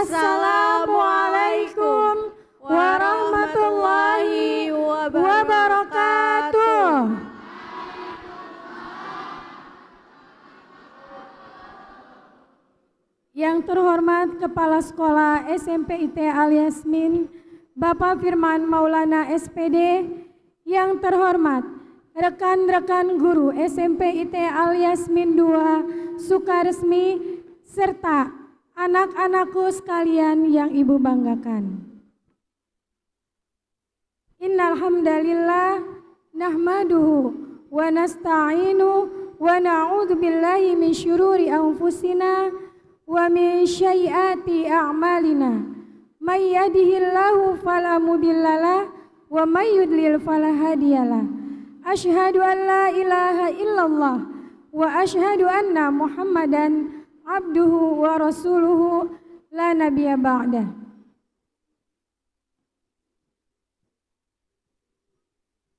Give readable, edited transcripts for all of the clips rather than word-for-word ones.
Assalamualaikum warahmatullahi wabarakatuh. Yang terhormat Kepala Sekolah SMP IT Al-Yasmin, Bapak Firman Maulana SPD, yang terhormat rekan-rekan guru SMP IT Al-Yasmin 2 Sukaresmi, serta anak-anakku sekalian yang Ibu banggakan. Innal hamdalillah nahmaduhu wa nasta'inu wa na'udzu billahi min syururi anfusina wa min syai'ati a'malina. May yahdihillahu fala mudhillalah wa may yudlil fala hadiyalah. Asyhadu an la ilaha illallah wa asyhadu anna Muhammadan abduhu wa rasuluhu la nabiyya ba'dah.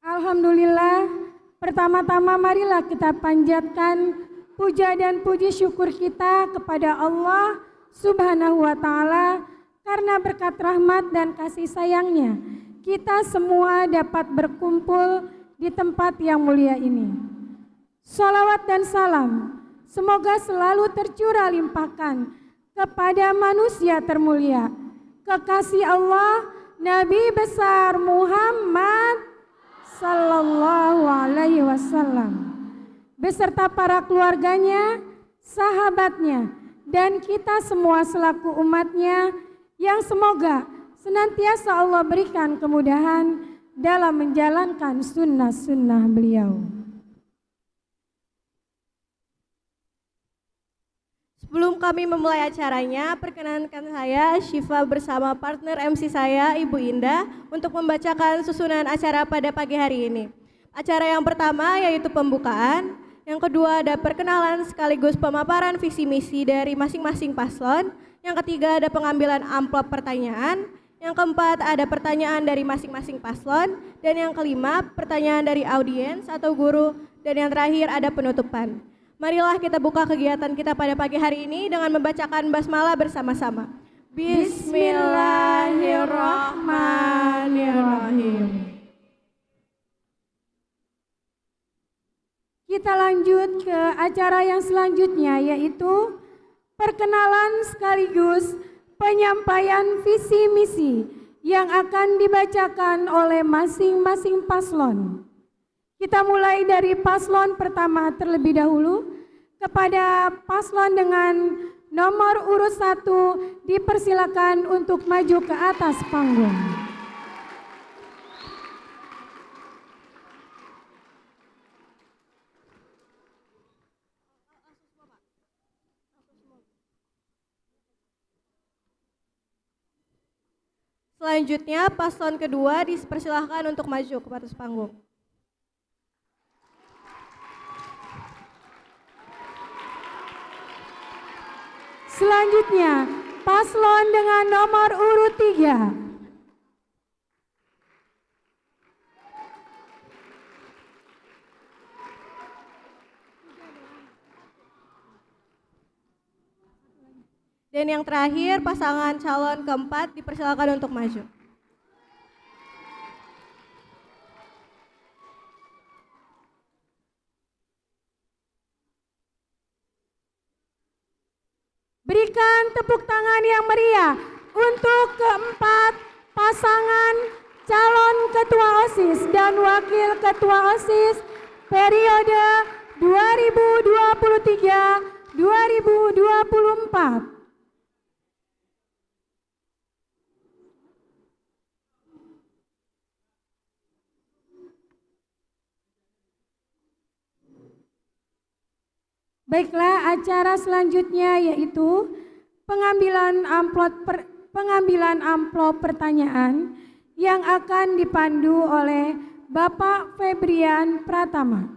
Alhamdulillah, pertama-tama marilah kita panjatkan puja dan puji syukur kita kepada Allah Subhanahu wa Ta'ala, karena berkat rahmat dan kasih sayangnya kita semua dapat berkumpul di tempat yang mulia ini. Sholawat dan salam semoga selalu tercurah limpahkan kepada manusia termulia, kekasih Allah, Nabi besar Muhammad Sallallahu Alaihi Wasallam, beserta para keluarganya, sahabatnya, dan kita semua selaku umatnya, yang semoga senantiasa Allah berikan kemudahan dalam menjalankan sunnah-sunnah beliau. Sebelum kami memulai acaranya, perkenankan saya Syifa bersama partner MC saya Ibu Indah untuk membacakan susunan acara pada pagi hari ini. Acara yang pertama yaitu pembukaan, yang kedua ada perkenalan sekaligus pemaparan visi misi dari masing-masing paslon, yang ketiga ada pengambilan amplop pertanyaan, yang keempat ada pertanyaan dari masing-masing paslon, dan yang kelima pertanyaan dari audiens atau guru, dan yang terakhir ada penutupan. Marilah kita buka kegiatan kita pada pagi hari ini dengan membacakan basmalah bersama-sama. Bismillahirrahmanirrahim. Kita lanjut ke acara yang selanjutnya, yaitu perkenalan sekaligus penyampaian visi misi yang akan dibacakan oleh masing-masing paslon. Kita mulai dari paslon pertama terlebih dahulu. Kepada paslon dengan nomor urut 1 dipersilakan untuk maju ke atas panggung. Selanjutnya paslon kedua dipersilakan untuk maju ke atas panggung. Selanjutnya, paslon dengan nomor urut 3. Dan yang terakhir, pasangan calon keempat dipersilakan untuk maju. Berikan tepuk tangan yang meriah untuk keempat pasangan calon ketua OSIS dan wakil ketua OSIS periode 2023-2024. Baiklah, acara selanjutnya yaitu pengambilan amplop pertanyaan yang akan dipandu oleh Bapak Febrian Pratama.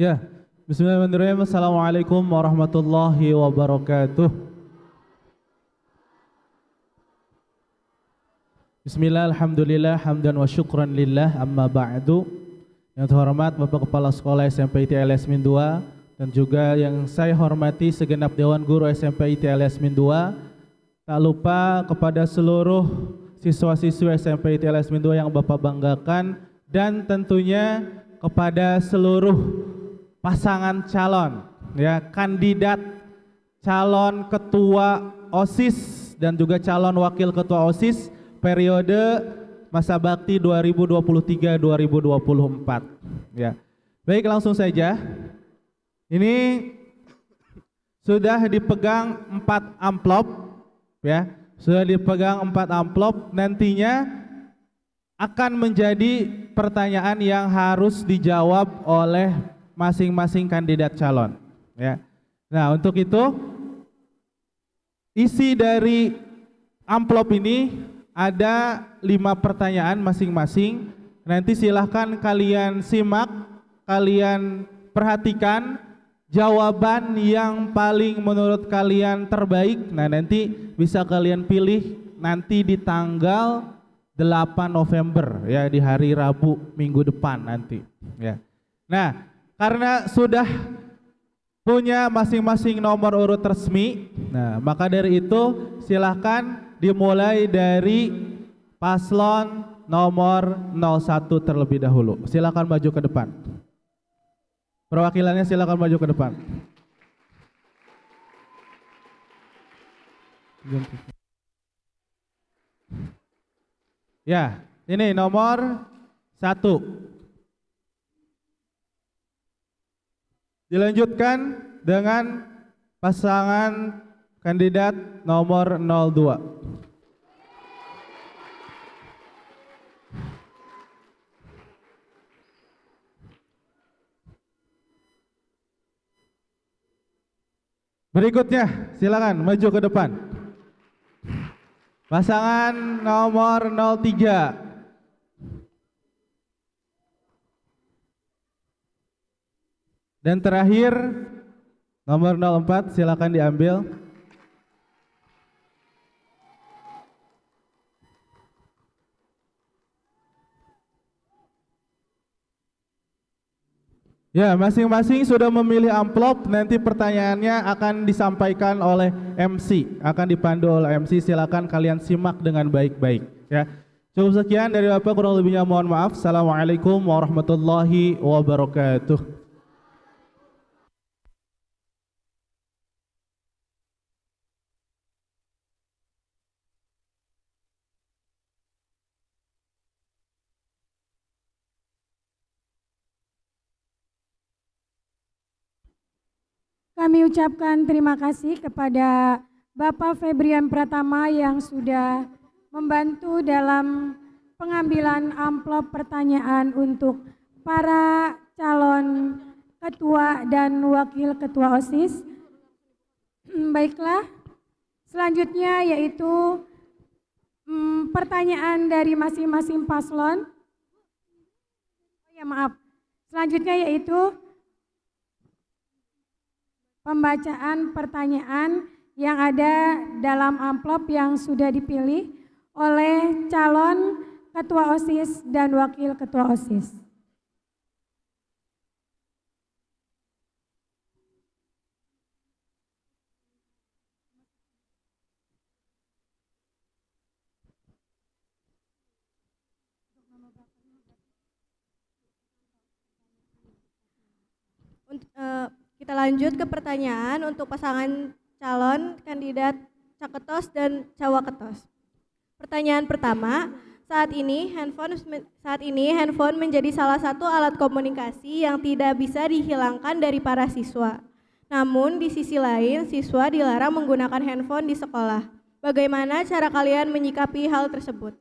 Ya, bismillahirrahmanirrahim. Assalamualaikum warahmatullahi wabarakatuh. Bismillah, alhamdulillah, hamdan wa syukran lillah, amma ba'du. Yang terhormat Bapak Kepala Sekolah SMP ITLS Min 2 dan juga yang saya hormati segenap Dewan Guru SMP ITLS Min 2. Tak lupa kepada seluruh siswa-siswi SMP ITLS Min 2 yang Bapak banggakan dan tentunya kepada seluruh pasangan calon, ya, kandidat calon ketua OSIS dan juga calon wakil ketua OSIS periode masa bakti 2023-2024. Ya. Baik, langsung saja. Ini sudah dipegang 4 amplop, ya. Sudah dipegang 4 amplop, nantinya akan menjadi pertanyaan yang harus dijawab oleh masing-masing kandidat calon, ya. Nah, untuk itu isi dari amplop ini ada 5 pertanyaan masing-masing. Nanti silahkan kalian simak, kalian perhatikan jawaban yang paling menurut kalian terbaik. Nah, nanti bisa kalian pilih nanti di tanggal 8 November, ya, di hari Rabu minggu depan nanti, ya. Nah, karena sudah punya masing-masing nomor urut resmi, nah maka dari itu silahkan dimulai dari paslon nomor 01 terlebih dahulu. Silakan maju ke depan. Perwakilannya silakan maju ke depan. Ya, ini nomor 1. Dilanjutkan dengan pasangan kandidat nomor 02. Berikutnya, silakan maju ke depan. Pasangan nomor 03. Dan terakhir nomor 04, silakan diambil. Ya, masing-masing sudah memilih amplop. Nanti pertanyaannya akan disampaikan oleh MC, akan dipandu oleh MC. Silakan kalian simak dengan baik-baik, ya. Cukup sekian dari Bapak, kurang lebihnya mohon maaf. Assalamualaikum warahmatullahi wabarakatuh. Kami ucapkan terima kasih kepada Bapak Febrian Pratama yang sudah membantu dalam pengambilan amplop pertanyaan untuk para calon ketua dan wakil ketua OSIS. Baiklah, selanjutnya yaitu pertanyaan dari masing-masing paslon. Oh ya, maaf. Selanjutnya yaitu pembacaan pertanyaan yang ada dalam amplop yang sudah dipilih oleh calon ketua OSIS dan wakil ketua OSIS. Kita lanjut ke pertanyaan untuk pasangan calon kandidat Caketos dan Cawaketos. Pertanyaan pertama, saat ini handphone menjadi salah satu alat komunikasi yang tidak bisa dihilangkan dari para siswa. Namun di sisi lain, siswa dilarang menggunakan handphone di sekolah. Bagaimana cara kalian menyikapi hal tersebut?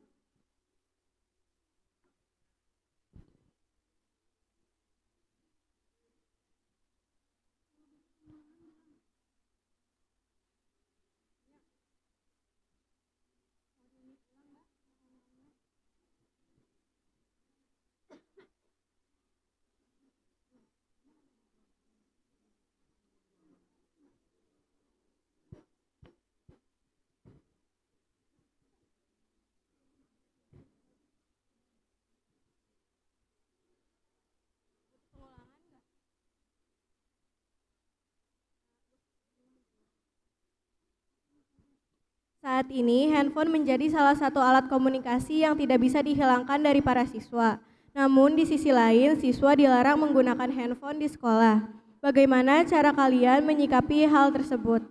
Saat ini, handphone menjadi salah satu alat komunikasi yang tidak bisa dihilangkan dari para siswa. Namun di sisi lain, siswa dilarang menggunakan handphone di sekolah. Bagaimana cara kalian menyikapi hal tersebut?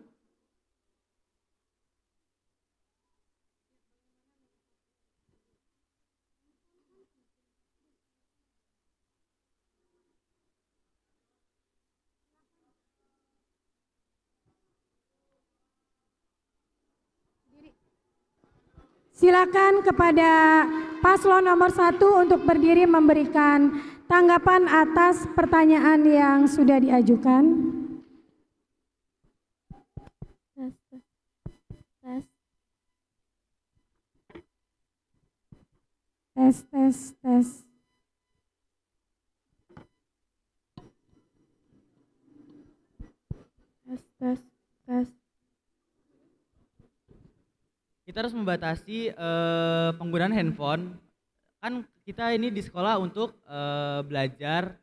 Silakan kepada paslon nomor 1 untuk berdiri memberikan tanggapan atas pertanyaan yang sudah diajukan. Tes, tes, tes. Tes, tes, tes. Tes, tes, tes. Kita harus membatasi penggunaan handphone. Kan kita ini di sekolah untuk belajar,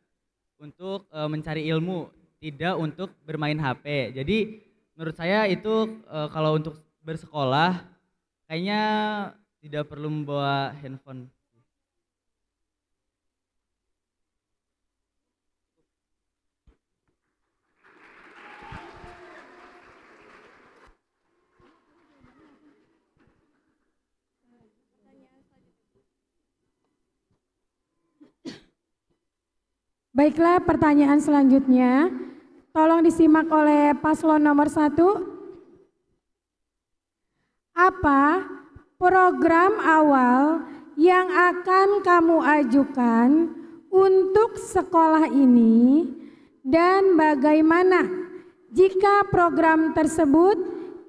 untuk mencari ilmu, tidak untuk bermain HP. Jadi menurut saya itu kalau untuk bersekolah kayaknya tidak perlu membawa handphone. Baiklah, pertanyaan selanjutnya tolong disimak oleh paslon nomor 1. Apa program awal yang akan kamu ajukan untuk sekolah ini dan bagaimana jika program tersebut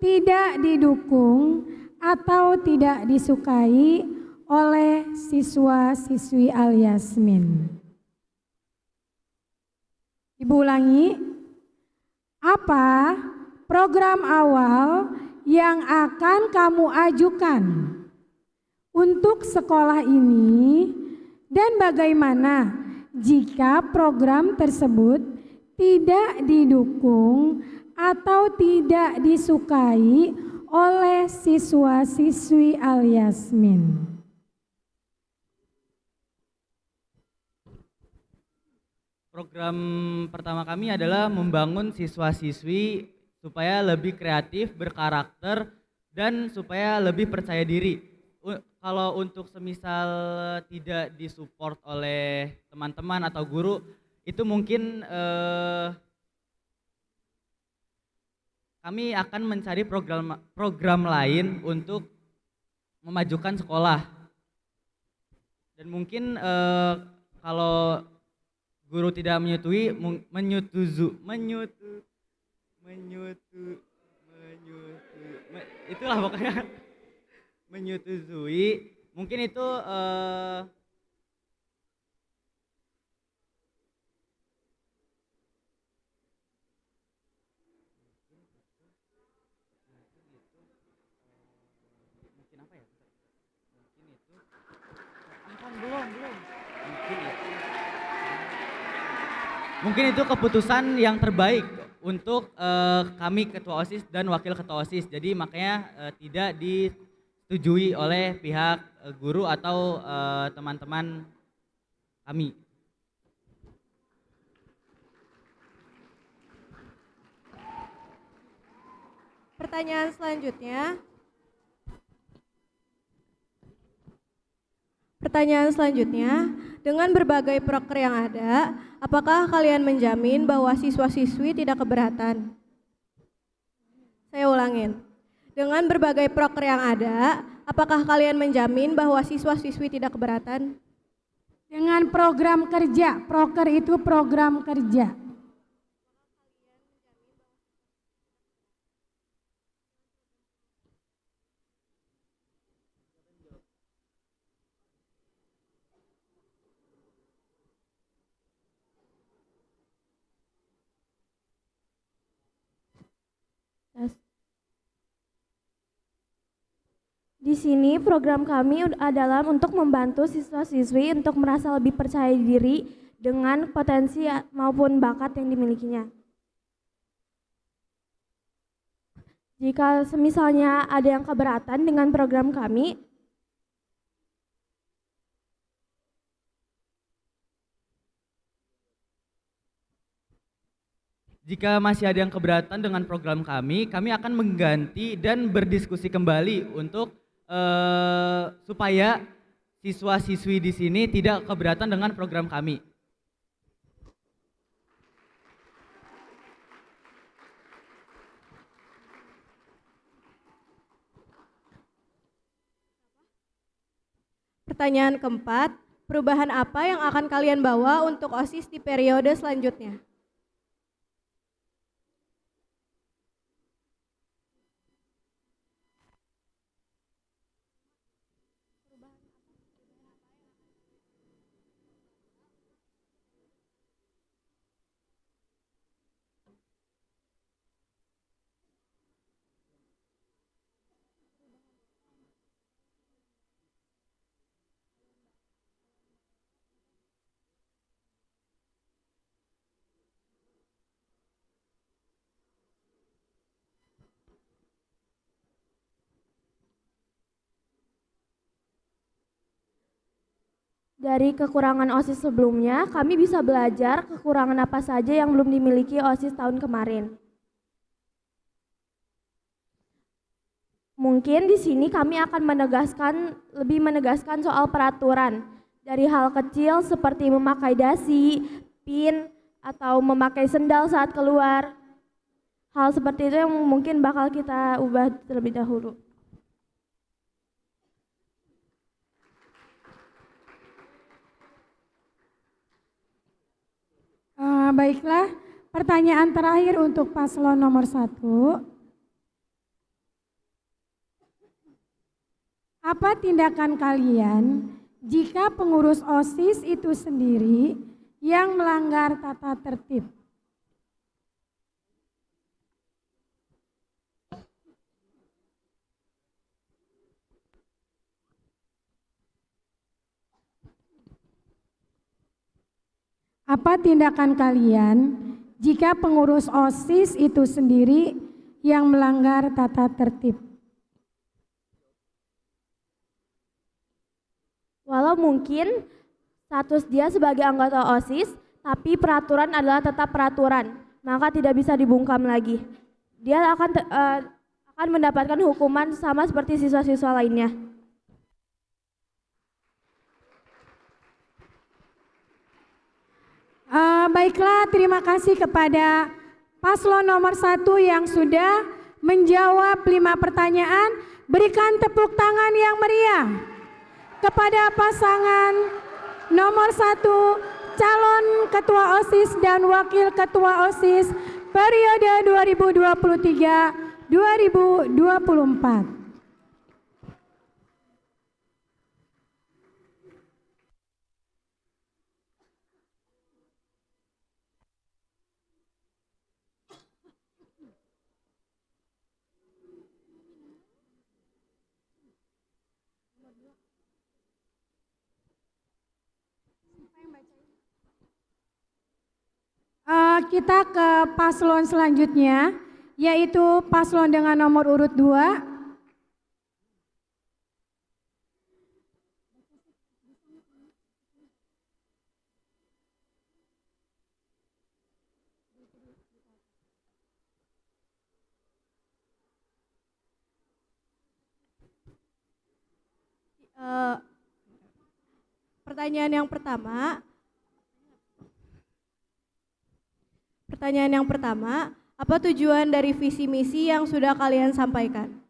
tidak didukung atau tidak disukai oleh siswa-siswi Al-Yasmin? Ibu ulangi, apa program awal yang akan kamu ajukan untuk sekolah ini dan bagaimana jika program tersebut tidak didukung atau tidak disukai oleh siswa-siswi Al-Yasmin? Program pertama kami adalah membangun siswa-siswi supaya lebih kreatif, berkarakter, dan supaya lebih percaya diri. Kalau untuk semisal tidak disupport oleh teman-teman atau guru, itu mungkin kami akan mencari program lain untuk memajukan sekolah. Dan mungkin kalau guru tidak menyetujui, itulah pokoknya menyetujui, mungkin itu mungkin apa ya? Mungkin itu belum. Mungkin itu keputusan yang terbaik untuk kami ketua OSIS dan wakil ketua OSIS. Jadi makanya tidak disetujui oleh pihak guru atau teman-teman kami. Pertanyaan selanjutnya. Pertanyaan selanjutnya, dengan berbagai proker yang ada, apakah kalian menjamin bahwa siswa-siswi tidak keberatan? Saya ulangin. Dengan berbagai proker yang ada, apakah kalian menjamin bahwa siswa-siswi tidak keberatan? Dengan program kerja, proker itu program kerja. Di sini program kami adalah untuk membantu siswa-siswi untuk merasa lebih percaya diri dengan potensi maupun bakat yang dimilikinya. Jika semisalnya ada yang keberatan dengan program kami, Jika masih ada yang keberatan dengan program kami akan mengganti dan berdiskusi kembali untuk supaya siswa-siswi di sini tidak keberatan dengan program kami. Pertanyaan keempat, perubahan apa yang akan kalian bawa untuk OSIS di periode selanjutnya? dari kekurangan OSIS sebelumnya, kami bisa belajar kekurangan apa saja yang belum dimiliki OSIS tahun kemarin. Mungkin di sini kami akan lebih menegaskan soal peraturan. Dari hal kecil seperti memakai dasi, pin, atau memakai sendal saat keluar. Hal seperti itu yang mungkin bakal kita ubah terlebih dahulu. Baiklah, pertanyaan terakhir untuk paslon nomor 1. Apa tindakan kalian jika pengurus OSIS itu sendiri yang melanggar tata tertib? Apa tindakan kalian jika pengurus OSIS itu sendiri yang melanggar tata tertib? Walau mungkin status dia sebagai anggota OSIS, tapi peraturan adalah tetap peraturan, maka tidak bisa dibungkam lagi. Dia akan mendapatkan hukuman sama seperti siswa-siswa lainnya. Baiklah, terima kasih kepada paslon nomor 1 yang sudah menjawab 5 pertanyaan. Berikan tepuk tangan yang meriah kepada pasangan nomor 1 calon ketua OSIS dan wakil ketua OSIS periode 2023-2024. Kita ke paslon selanjutnya, yaitu paslon dengan nomor urut 2. Pertanyaan yang pertama, apa tujuan dari visi misi yang sudah kalian sampaikan?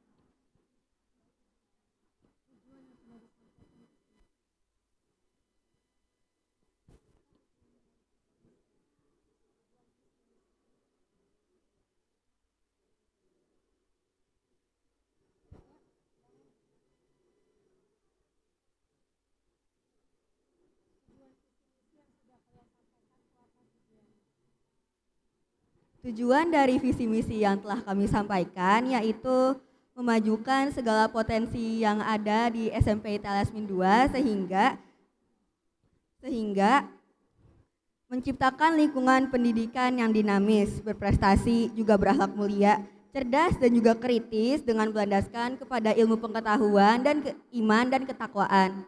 Tujuan dari visi misi yang telah kami sampaikan yaitu memajukan segala potensi yang ada di SMP ITLS Min 2 sehingga menciptakan lingkungan pendidikan yang dinamis, berprestasi, juga berakhlak mulia cerdas dan juga kritis dengan berlandaskan kepada ilmu pengetahuan dan iman dan ketakwaan.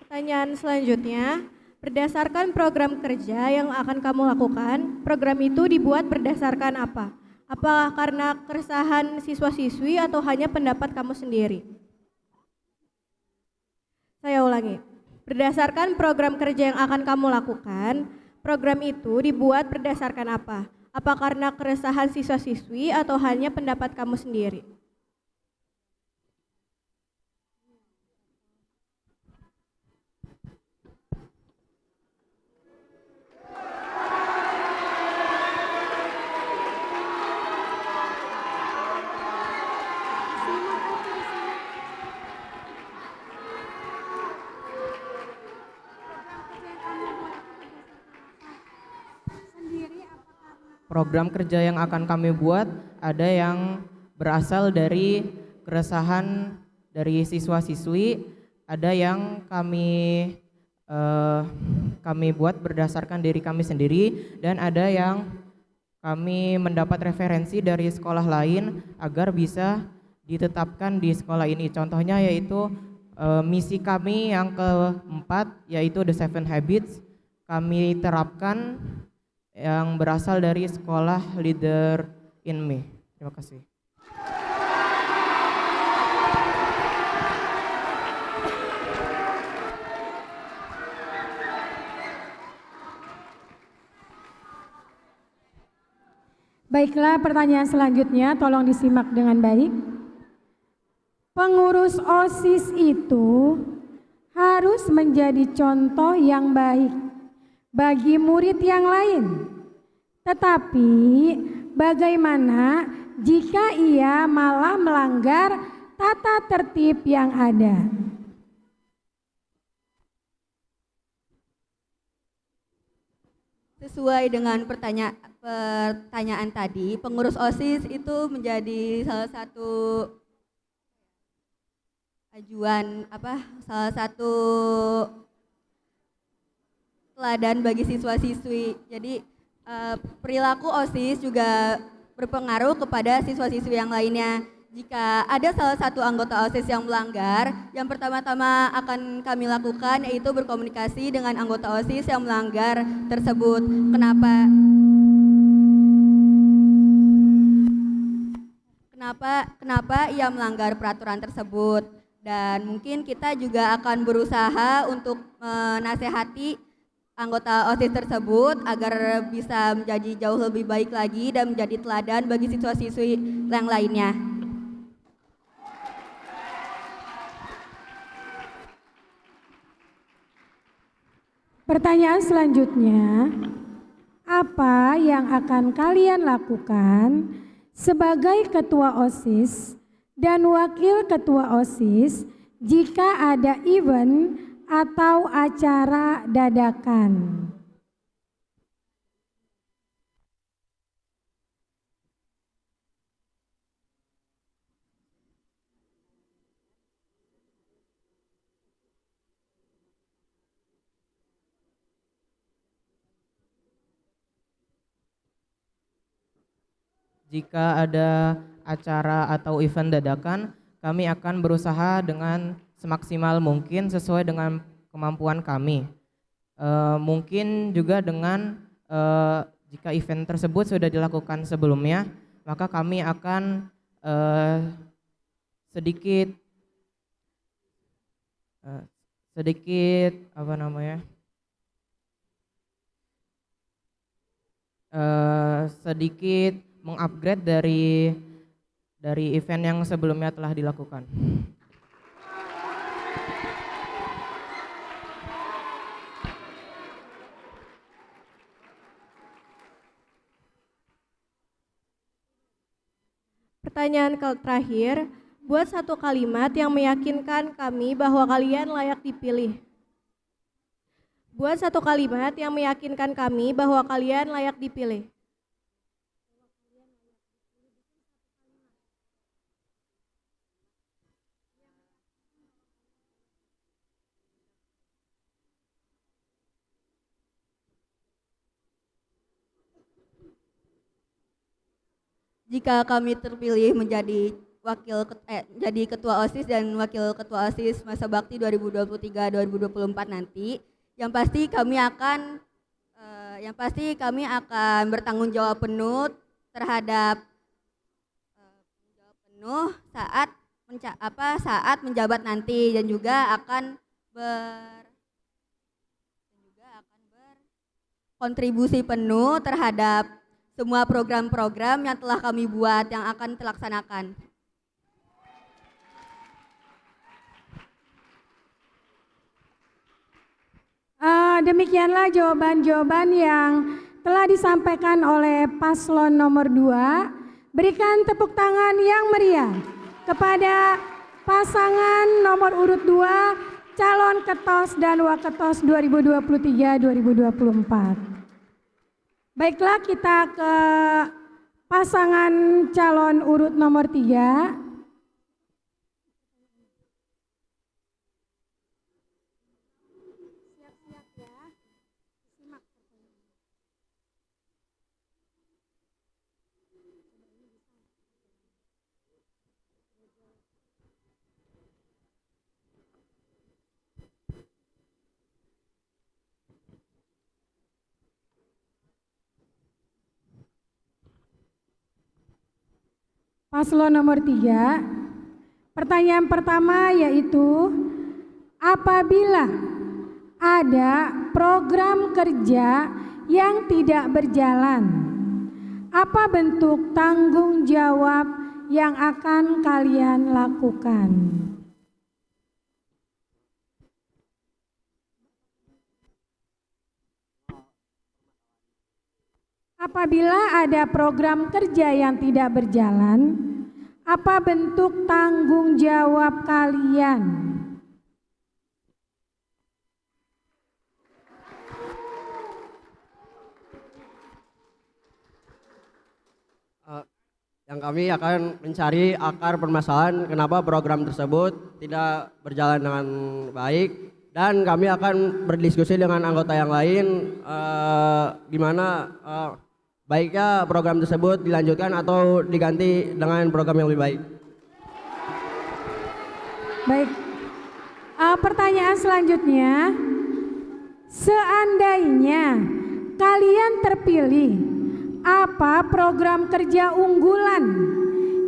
Pertanyaan selanjutnya, berdasarkan program kerja yang akan kamu lakukan, program itu dibuat berdasarkan apa? Apakah karena keresahan siswa-siswi atau hanya pendapat kamu sendiri? Saya ulangi. Berdasarkan program kerja yang akan kamu lakukan, program itu dibuat berdasarkan apa? Apa karena keresahan siswa-siswi atau hanya pendapat kamu sendiri? Program kerja yang akan kami buat ada yang berasal dari keresahan dari siswa-siswi, ada yang kami buat berdasarkan diri kami sendiri, dan ada yang kami mendapat referensi dari sekolah lain agar bisa ditetapkan di sekolah ini. Contohnya yaitu misi kami yang keempat yaitu The Seven Habits kami terapkan yang berasal dari sekolah Leader in Me. Terima kasih. Baiklah, pertanyaan selanjutnya tolong disimak dengan baik. Pengurus OSIS itu harus menjadi contoh yang baik bagi murid yang lain. Tetapi bagaimana jika ia malah melanggar tata tertib yang ada? Sesuai dengan pertanyaan tadi, pengurus OSIS itu menjadi salah satu salah satu teladan bagi siswa-siswi. Jadi perilaku OSIS juga berpengaruh kepada siswa-siswi yang lainnya. Jika ada salah satu anggota OSIS yang melanggar, yang pertama-tama akan kami lakukan yaitu berkomunikasi dengan anggota OSIS yang melanggar tersebut. Kenapa ia melanggar peraturan tersebut, dan mungkin kita juga akan berusaha untuk menasehati anggota OSIS tersebut agar bisa menjadi jauh lebih baik lagi dan menjadi teladan bagi siswa-siswi yang lainnya. Pertanyaan selanjutnya, apa yang akan kalian lakukan sebagai ketua OSIS dan wakil ketua OSIS jika ada event atau acara dadakan? Jika ada acara atau event dadakan, kami akan berusaha dengan semaksimal mungkin sesuai dengan kemampuan kami. Mungkin juga dengan jika event tersebut sudah dilakukan sebelumnya, maka kami akan sedikit sedikit mengupgrade dari event yang sebelumnya telah dilakukan. Pertanyaan terakhir, buat satu kalimat yang meyakinkan kami bahwa kalian layak dipilih. Buat satu kalimat yang meyakinkan kami bahwa kalian layak dipilih. jika kami terpilih menjadi jadi ketua OSIS dan wakil ketua OSIS masa bakti 2023-2024 nanti, yang pasti kami akan bertanggung jawab penuh terhadap saat menjabat nanti, dan juga akan berkontribusi penuh terhadap semua program-program yang telah kami buat yang akan terlaksanakan. Demikianlah jawaban-jawaban yang telah disampaikan oleh paslon nomor 2. Berikan tepuk tangan yang meriah kepada pasangan nomor urut 2 calon ketos dan waketos 2023-2024. Baiklah, kita ke pasangan calon urut nomor 3. Paslon nomor 3, pertanyaan pertama yaitu, apabila ada program kerja yang tidak berjalan, apa bentuk tanggung jawab yang akan kalian lakukan? Apabila ada program kerja yang tidak berjalan, apa bentuk tanggung jawab kalian? Yang kami akan mencari akar permasalahan kenapa program tersebut tidak berjalan dengan baik, dan kami akan berdiskusi dengan anggota yang lain gimana baiknya program tersebut dilanjutkan atau diganti dengan program yang lebih baik. Baik, pertanyaan selanjutnya, seandainya kalian terpilih, apa program kerja unggulan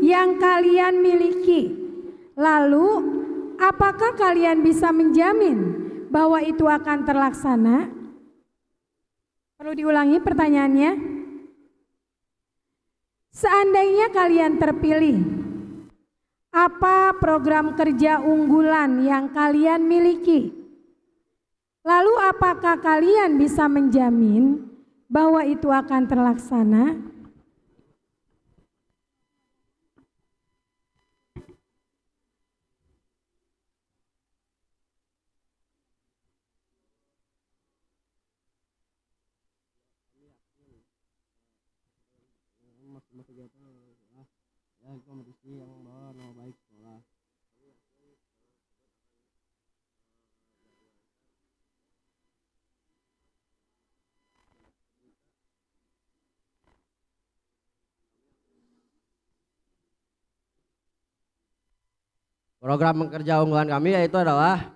yang kalian miliki? Lalu, apakah kalian bisa menjamin bahwa itu akan terlaksana? Perlu diulangi pertanyaannya. Seandainya kalian terpilih, apa program kerja unggulan yang kalian miliki? Lalu apakah kalian bisa menjamin bahwa itu akan terlaksana? Kompetisi yang membawa nama baik sekolah. Program kerja unggulan kami yaitu adalah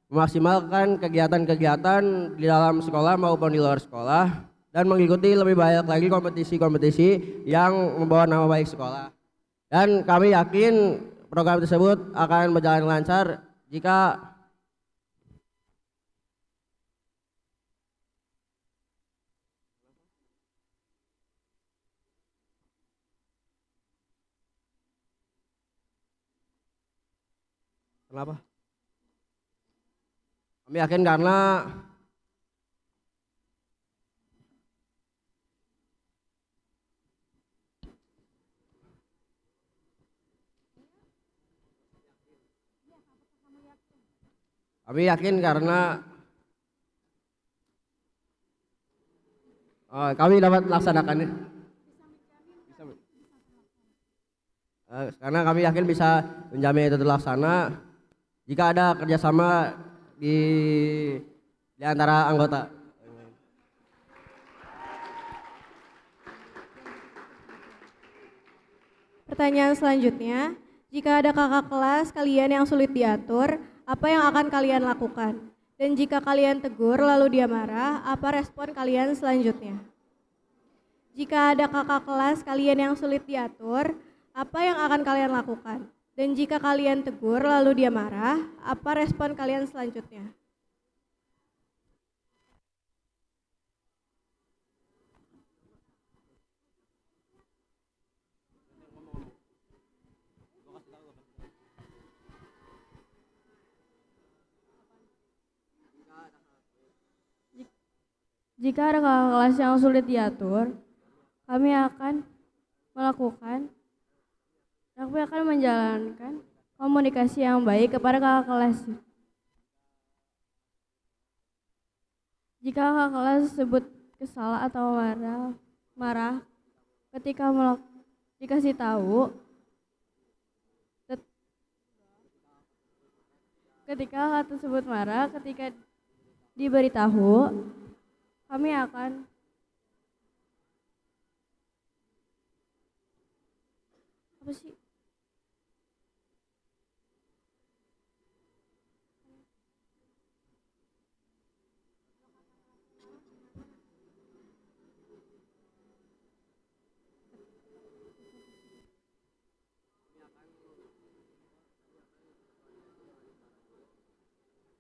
memaksimalkan kegiatan-kegiatan di dalam sekolah maupun di luar sekolah, dan mengikuti lebih banyak lagi kompetisi-kompetisi yang membawa nama baik sekolah. Dan kami yakin program tersebut akan berjalan lancar jika kenapa? Kami yakin karena kami dapat melaksanakannya. Karena kami yakin bisa menjamin itu terlaksana jika ada kerjasama di antara anggota. Pertanyaan selanjutnya, jika ada kakak kelas kalian yang sulit diatur, apa yang akan kalian lakukan? Dan jika kalian tegur lalu dia marah, apa respon kalian selanjutnya? Jika ada kakak kelas kalian yang sulit diatur, apa yang akan kalian lakukan? Dan jika kalian tegur lalu dia marah, apa respon kalian selanjutnya? Jika ada kakak kelas yang sulit diatur, kami akan menjalankan komunikasi yang baik kepada kakak kelas. Jika kakak kelas tersebut kesal atau marah ketika dikasih tahu, ketika kakak tersebut marah, ketika diberitahu, kami akan apa sih?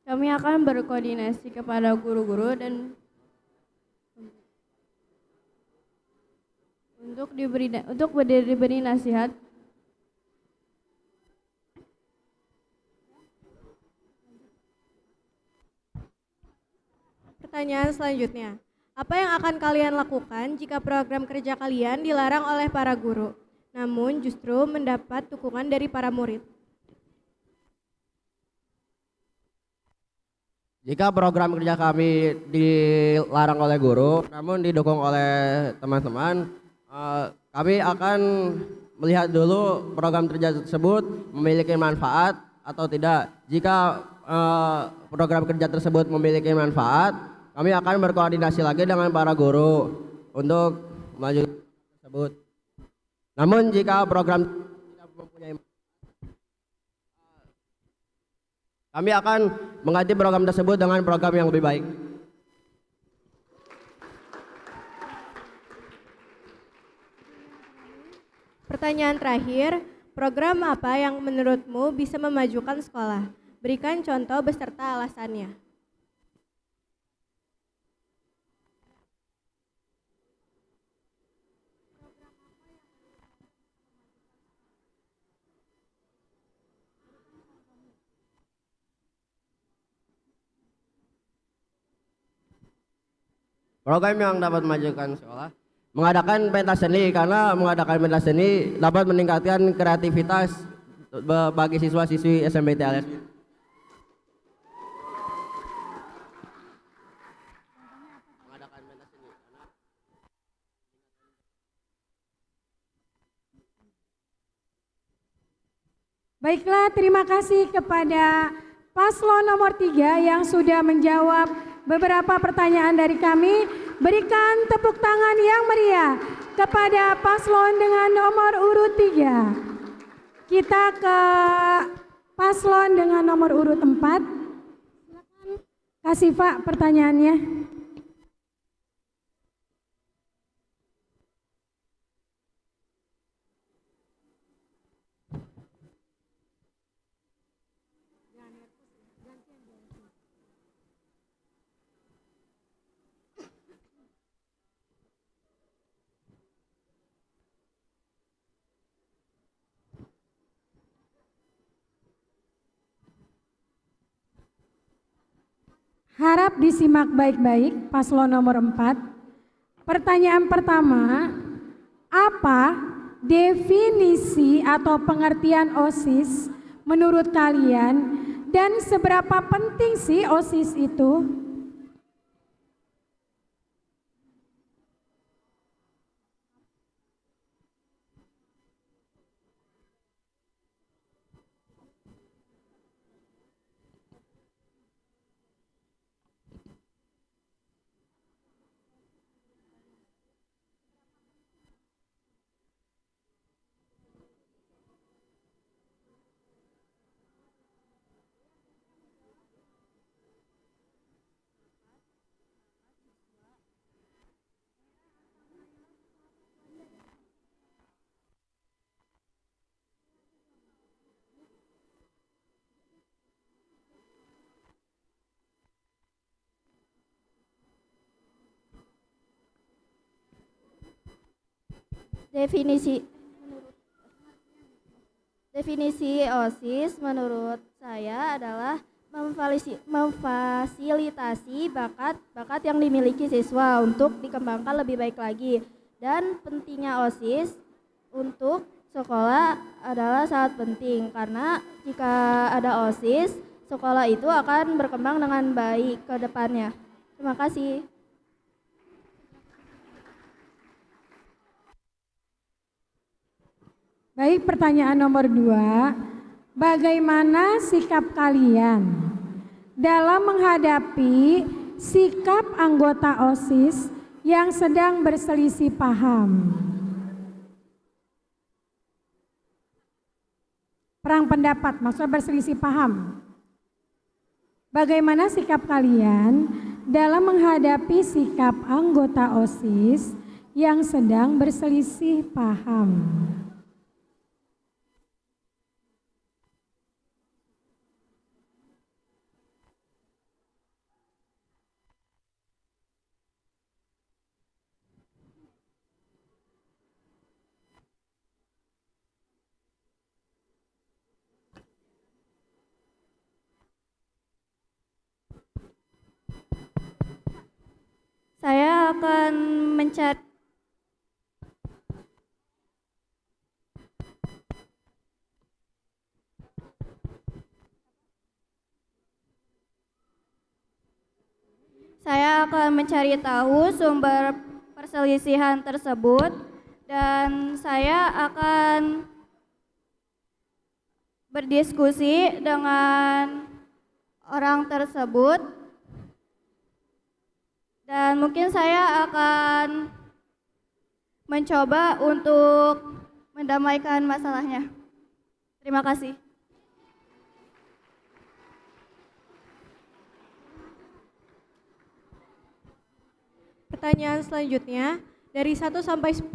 Kami akan berkoordinasi kepada guru-guru dan untuk diberi nasihat. Pertanyaan selanjutnya, apa yang akan kalian lakukan jika program kerja kalian dilarang oleh para guru, namun justru mendapat dukungan dari para murid? Jika program kerja kami dilarang oleh guru, namun didukung oleh teman-teman, kami akan melihat dulu program kerja tersebut memiliki manfaat atau tidak. Jika program kerja tersebut memiliki manfaat, kami akan berkoordinasi lagi dengan para guru untuk melanjutkan tersebut. Namun jika program tidak mempunyai manfaat, kami akan mengganti program tersebut dengan program yang lebih baik. Pertanyaan terakhir, program apa yang menurutmu bisa memajukan sekolah? Berikan contoh beserta alasannya. Program yang dapat memajukan sekolah, mengadakan pentas seni, karena mengadakan pentas seni dapat meningkatkan kreativitas bagi siswa-siswi SMBT Alias. Baiklah, terima kasih kepada paslon nomor 3 yang sudah menjawab beberapa pertanyaan dari kami. Berikan tepuk tangan yang meriah kepada paslon dengan nomor urut 3. Kita ke paslon dengan nomor urut 4. Silakan kasih Pak pertanyaannya. Harap disimak baik-baik paslon nomor 4. Pertanyaan pertama, apa definisi atau pengertian OSIS menurut kalian dan seberapa penting sih OSIS itu? Definisi Definisi OSIS menurut saya adalah memfasilitasi bakat yang dimiliki siswa untuk dikembangkan lebih baik lagi. Dan pentingnya OSIS untuk sekolah adalah sangat penting karena jika ada OSIS, sekolah itu akan berkembang dengan baik ke depannya. Terima kasih. Baik, pertanyaan nomor 2. Bagaimana sikap kalian dalam menghadapi sikap anggota OSIS yang sedang berselisih paham? Perang pendapat, maksudnya berselisih paham. Bagaimana sikap kalian dalam menghadapi sikap anggota OSIS yang sedang berselisih paham? Saya akan mencari tahu sumber perselisihan tersebut dan saya akan berdiskusi dengan orang tersebut dan mungkin saya akan mencoba untuk mendamaikan masalahnya. Terima kasih. Pertanyaan selanjutnya, dari 1 sampai 10,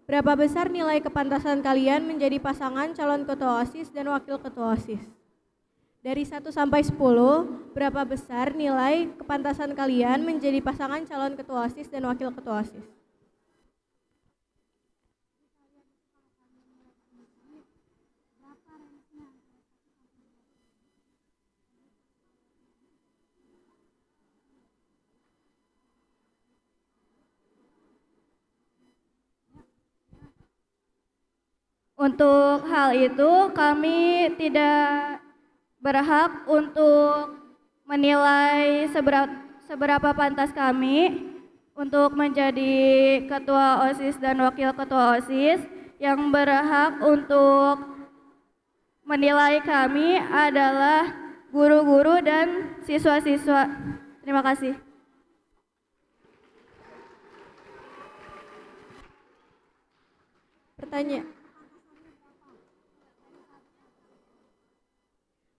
berapa besar nilai kepantasan kalian menjadi pasangan calon ketua OSIS dan wakil ketua OSIS? Dari 1 sampai 10, berapa besar nilai kepantasan kalian menjadi pasangan calon ketua OSIS dan wakil ketua OSIS? Untuk hal itu kami tidak berhak untuk menilai seberapa pantas kami untuk menjadi ketua OSIS dan wakil ketua OSIS. Yang berhak untuk menilai kami adalah guru-guru dan siswa-siswa. Terima kasih.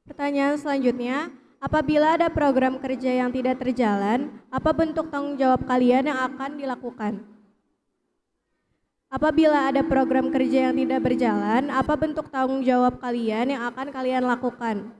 Pertanyaan selanjutnya, apabila ada program kerja yang tidak terjalan, apa bentuk tanggung jawab kalian yang akan dilakukan? Apabila ada program kerja yang tidak berjalan, apa bentuk tanggung jawab kalian yang akan kalian lakukan?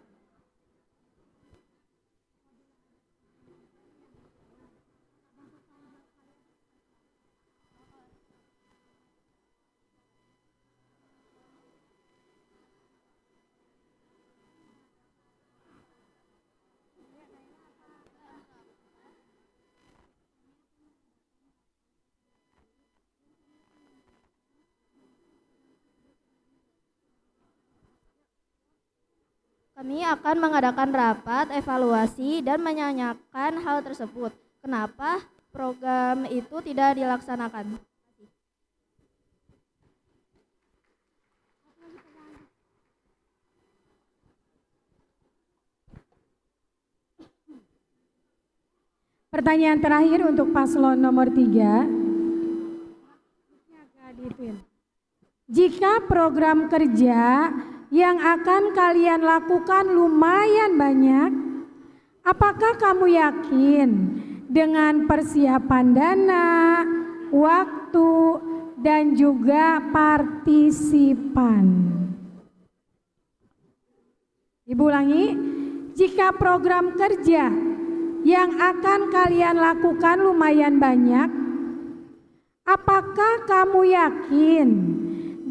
Kami akan mengadakan rapat evaluasi dan menanyakan hal tersebut. Kenapa program itu tidak dilaksanakan? Pertanyaan terakhir untuk paslon nomor 3. Jika program kerja yang akan kalian lakukan lumayan banyak, apakah kamu yakin dengan persiapan dana, waktu, dan juga partisipan? Ibu ulangi, jika program kerja yang akan kalian lakukan lumayan banyak, Apakah kamu yakin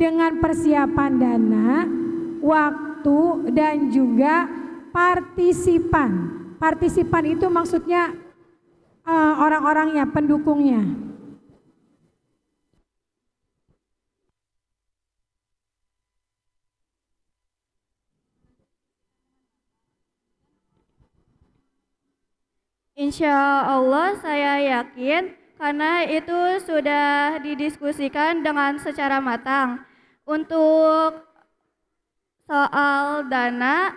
dengan persiapan dana, waktu, dan juga partisipan? Partisipan itu maksudnya orang-orangnya, pendukungnya. Insya Allah saya yakin karena itu sudah didiskusikan dengan secara matang. Untuk soal dana,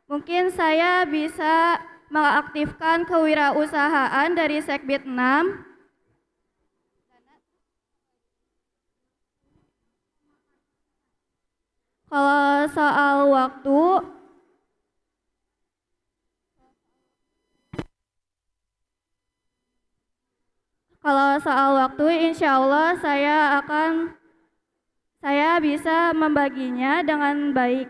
mungkin saya bisa mengaktifkan kewirausahaan dari Sekbid 6. Kalau soal waktu, insya Allah saya bisa membaginya dengan baik.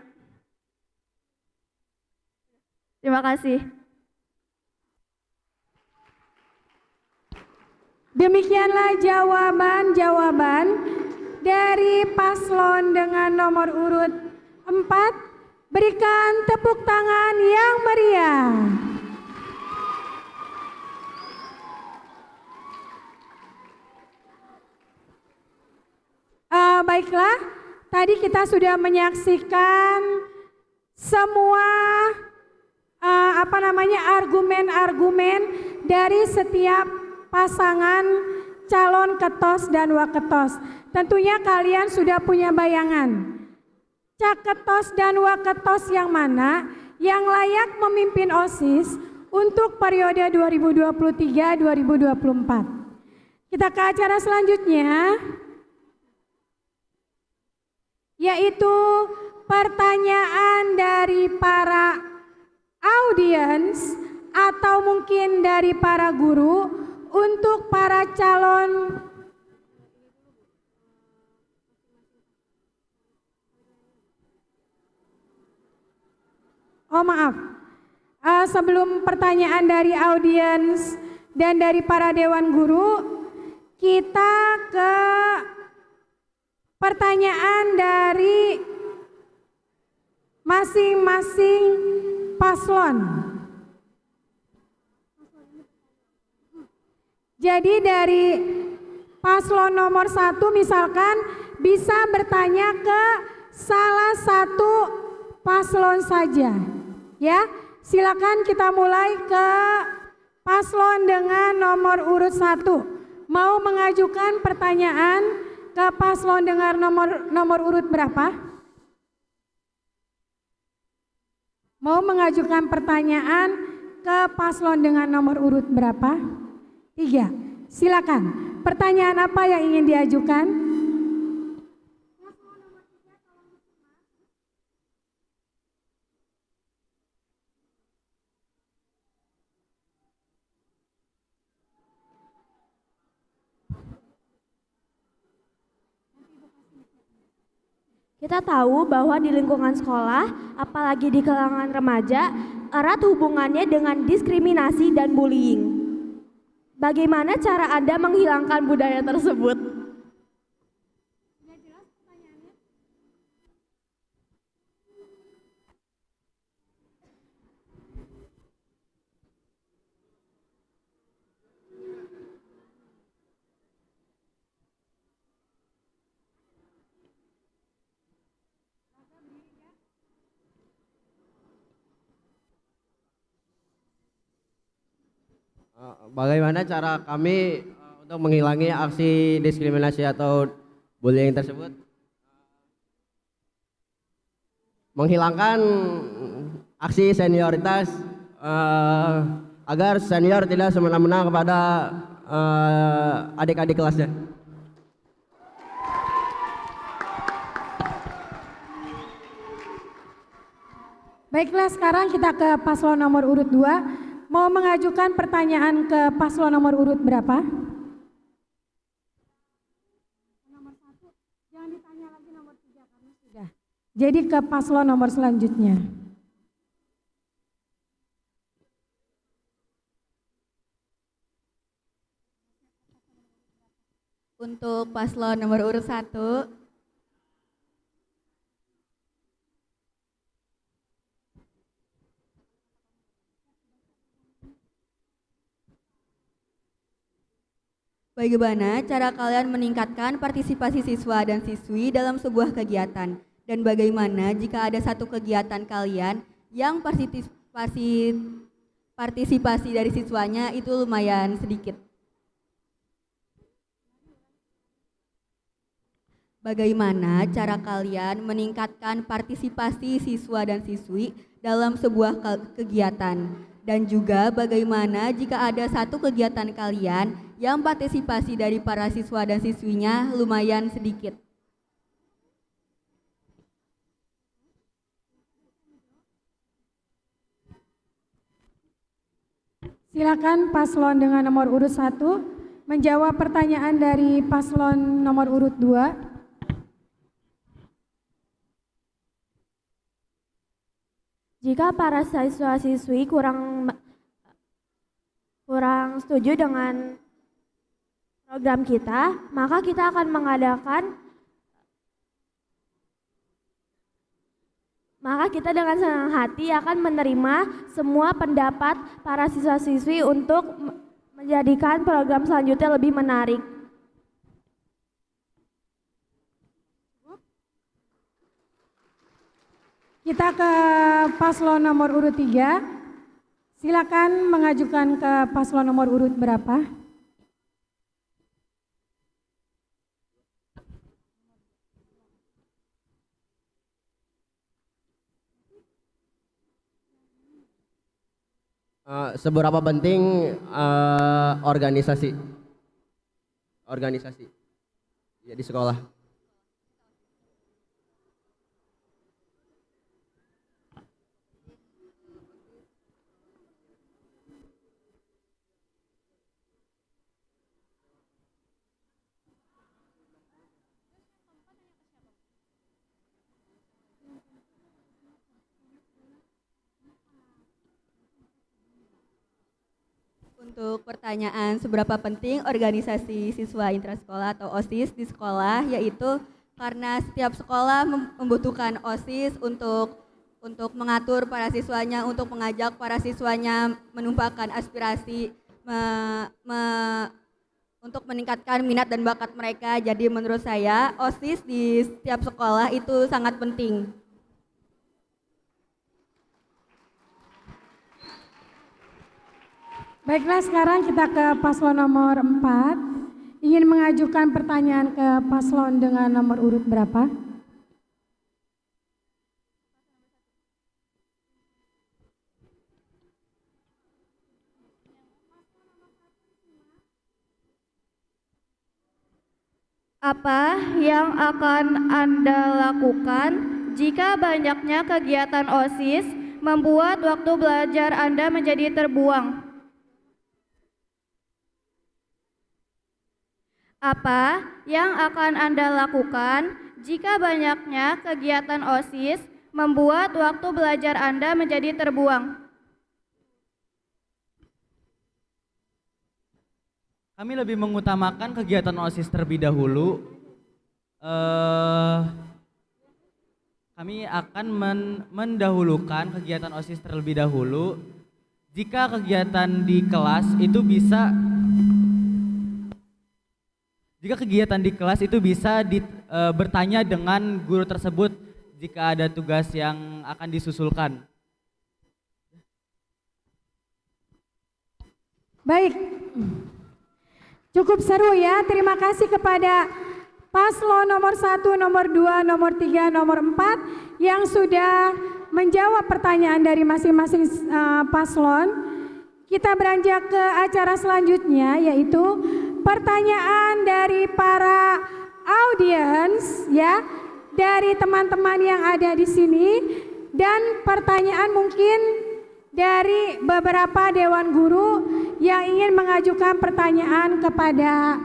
Terima kasih. Demikianlah jawaban-jawaban dari paslon dengan nomor urut 4. Berikan tepuk tangan yang meriah. Baiklah, tadi kita sudah menyaksikan semua argumen-argumen dari setiap pasangan calon ketos dan waketos. Tentunya kalian sudah punya bayangan. Caketos dan waketos yang mana yang layak memimpin OSIS untuk periode 2023-2024. Kita ke acara selanjutnya, yaitu pertanyaan dari para audiens atau mungkin dari para guru untuk para calon sebelum pertanyaan dari audiens dan dari para dewan guru, kita ke pertanyaan dari masing-masing paslon. Jadi dari paslon nomor 1 misalkan bisa bertanya ke salah satu paslon saja. Ya, silakan kita mulai ke paslon dengan nomor urut 1. Mau mengajukan pertanyaan ke paslon dengan nomor urut berapa? Mau mengajukan pertanyaan ke paslon dengan nomor urut berapa? 3. Silakan. Pertanyaan apa yang ingin diajukan? Kita tahu bahwa di lingkungan sekolah, apalagi di kalangan remaja, erat hubungannya dengan diskriminasi dan bullying. Bagaimana cara Anda menghilangkan budaya tersebut? Bagaimana cara kami untuk menghilangi aksi diskriminasi atau bullying tersebut? Menghilangkan aksi senioritas agar senior tidak semena-mena kepada adik-adik kelasnya. Baiklah, sekarang kita ke paslon nomor urut 2. Mau mengajukan pertanyaan ke paslon nomor urut berapa? Nomor 1. Jangan ditanya lagi nomor 3 karena sudah. Jadi ke paslon nomor selanjutnya. Untuk paslon nomor urut 1, bagaimana cara kalian meningkatkan partisipasi siswa dan siswi dalam sebuah kegiatan? Dan bagaimana jika ada satu kegiatan kalian yang partisipasi dari siswanya itu lumayan sedikit? Bagaimana cara kalian meningkatkan partisipasi siswa dan siswi dalam sebuah kegiatan? Dan juga bagaimana jika ada satu kegiatan kalian yang partisipasi dari para siswa dan siswinya lumayan sedikit? Silakan paslon dengan nomor urut 1 menjawab pertanyaan dari paslon nomor urut 2. Jika para siswa-siswi kurang setuju dengan program kita, maka kita akan maka kita dengan senang hati akan menerima semua pendapat para siswa-siswi untuk menjadikan program selanjutnya lebih menarik. Kita ke paslon nomor urut 3. Silakan mengajukan ke paslon nomor urut berapa? Seberapa penting organisasi ya di sekolah? Untuk pertanyaan seberapa penting organisasi siswa intrasekolah atau OSIS di sekolah, yaitu karena setiap sekolah membutuhkan OSIS untuk mengatur para siswanya, untuk mengajak para siswanya menumpahkan aspirasi, untuk meningkatkan minat dan bakat mereka. Jadi menurut saya OSIS di setiap sekolah itu sangat penting. Baiklah, sekarang kita ke paslon nomor 4. Ingin mengajukan pertanyaan ke paslon dengan nomor urut berapa? Apa yang akan Anda lakukan jika banyaknya kegiatan OSIS membuat waktu belajar Anda menjadi terbuang? Apa yang akan Anda lakukan jika banyaknya kegiatan OSIS membuat waktu belajar Anda menjadi terbuang? Kami lebih mengutamakan kegiatan OSIS terlebih dahulu. Kami akan mendahulukan kegiatan OSIS terlebih dahulu. Jika kegiatan di kelas itu bisa bertanya dengan guru tersebut jika ada tugas yang akan disusulkan. Baik, cukup seru ya. Terima kasih kepada paslon nomor 1, nomor 2, nomor 3, nomor 4 yang sudah menjawab pertanyaan dari masing-masing paslon. Kita beranjak ke acara selanjutnya, yaitu pertanyaan dari para audiens ya, dari teman-teman yang ada di sini, dan pertanyaan mungkin dari beberapa dewan guru yang ingin mengajukan pertanyaan kepada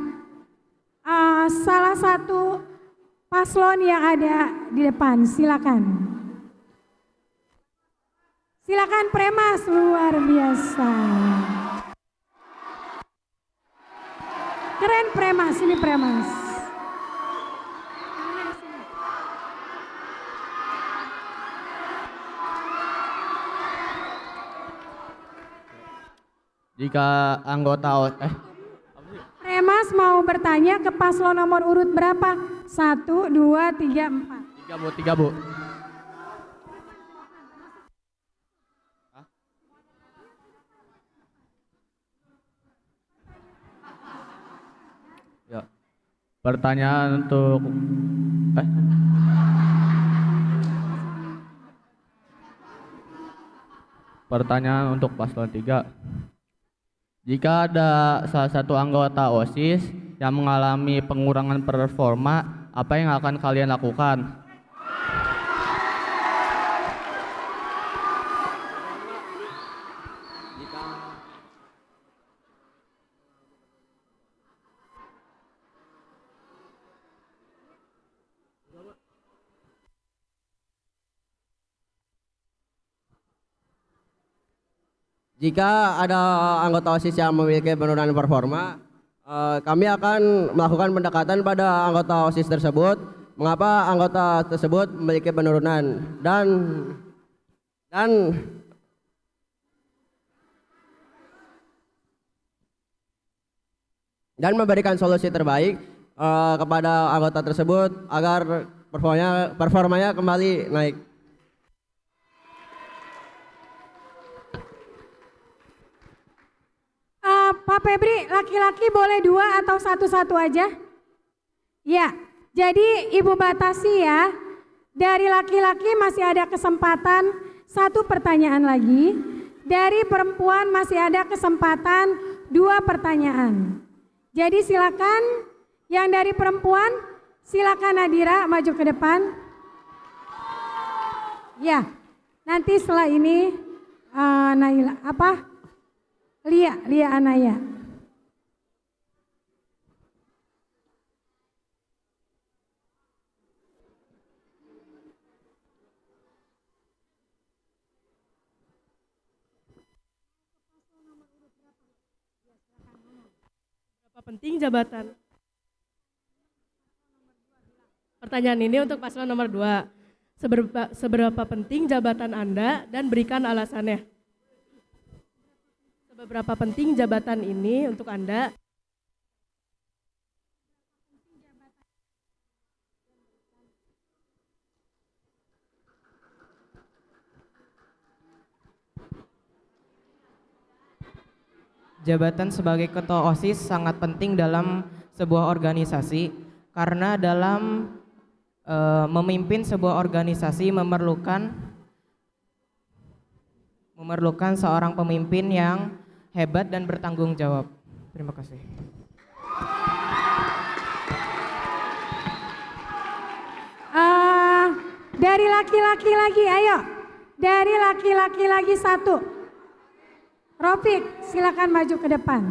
salah satu paslon yang ada di depan. Silakan. Silakan Premas, luar biasa. Keren Premas, ini Premas. Jika anggota Premas mau bertanya ke paslon nomor urut berapa? 1, 2, 3, 4. tiga bu. Ya. Pertanyaan untuk Pertanyaan untuk paslon 3. Jika ada salah satu anggota OSIS yang mengalami pengurangan performa, apa yang akan kalian lakukan? Jika ada anggota OSIS yang memiliki penurunan performa, kami akan melakukan pendekatan pada anggota OSIS tersebut, mengapa anggota tersebut memiliki penurunan dan memberikan solusi terbaik kepada anggota tersebut agar performanya kembali naik. Pak Febri, laki-laki boleh 2 atau satu-satu aja? Ya, jadi Ibu batasi ya. Dari laki-laki masih ada kesempatan 1 pertanyaan lagi. Dari perempuan masih ada kesempatan 2 pertanyaan. Jadi silakan yang dari perempuan, silakan Nadira maju ke depan. Ya, nanti setelah ini Naila Lia Anaya. Berapa penting jabatan? Pertanyaan ini untuk paslon nomor 2. Seberapa penting jabatan Anda dan berikan alasannya. Seberapa penting jabatan ini untuk Anda? Jabatan sebagai ketua OSIS sangat penting dalam sebuah organisasi karena dalam memimpin sebuah organisasi memerlukan seorang pemimpin yang hebat dan bertanggung jawab. Terima kasih. Dari laki-laki lagi, ayo. Dari laki-laki lagi 1. Rofik, silakan maju ke depan.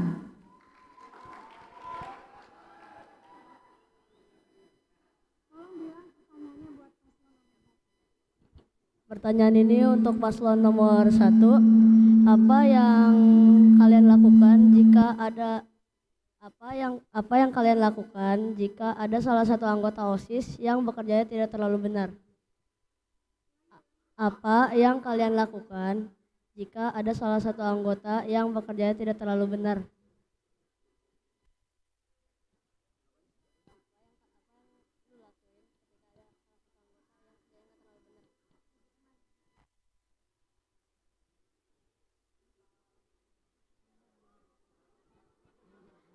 Pertanyaan ini untuk paslon nomor 1. Apa yang kalian lakukan jika ada apa yang kalian lakukan jika ada salah satu anggota OSIS yang bekerjanya tidak terlalu benar? Apa yang kalian lakukan jika ada salah satu anggota yang bekerjanya tidak terlalu benar?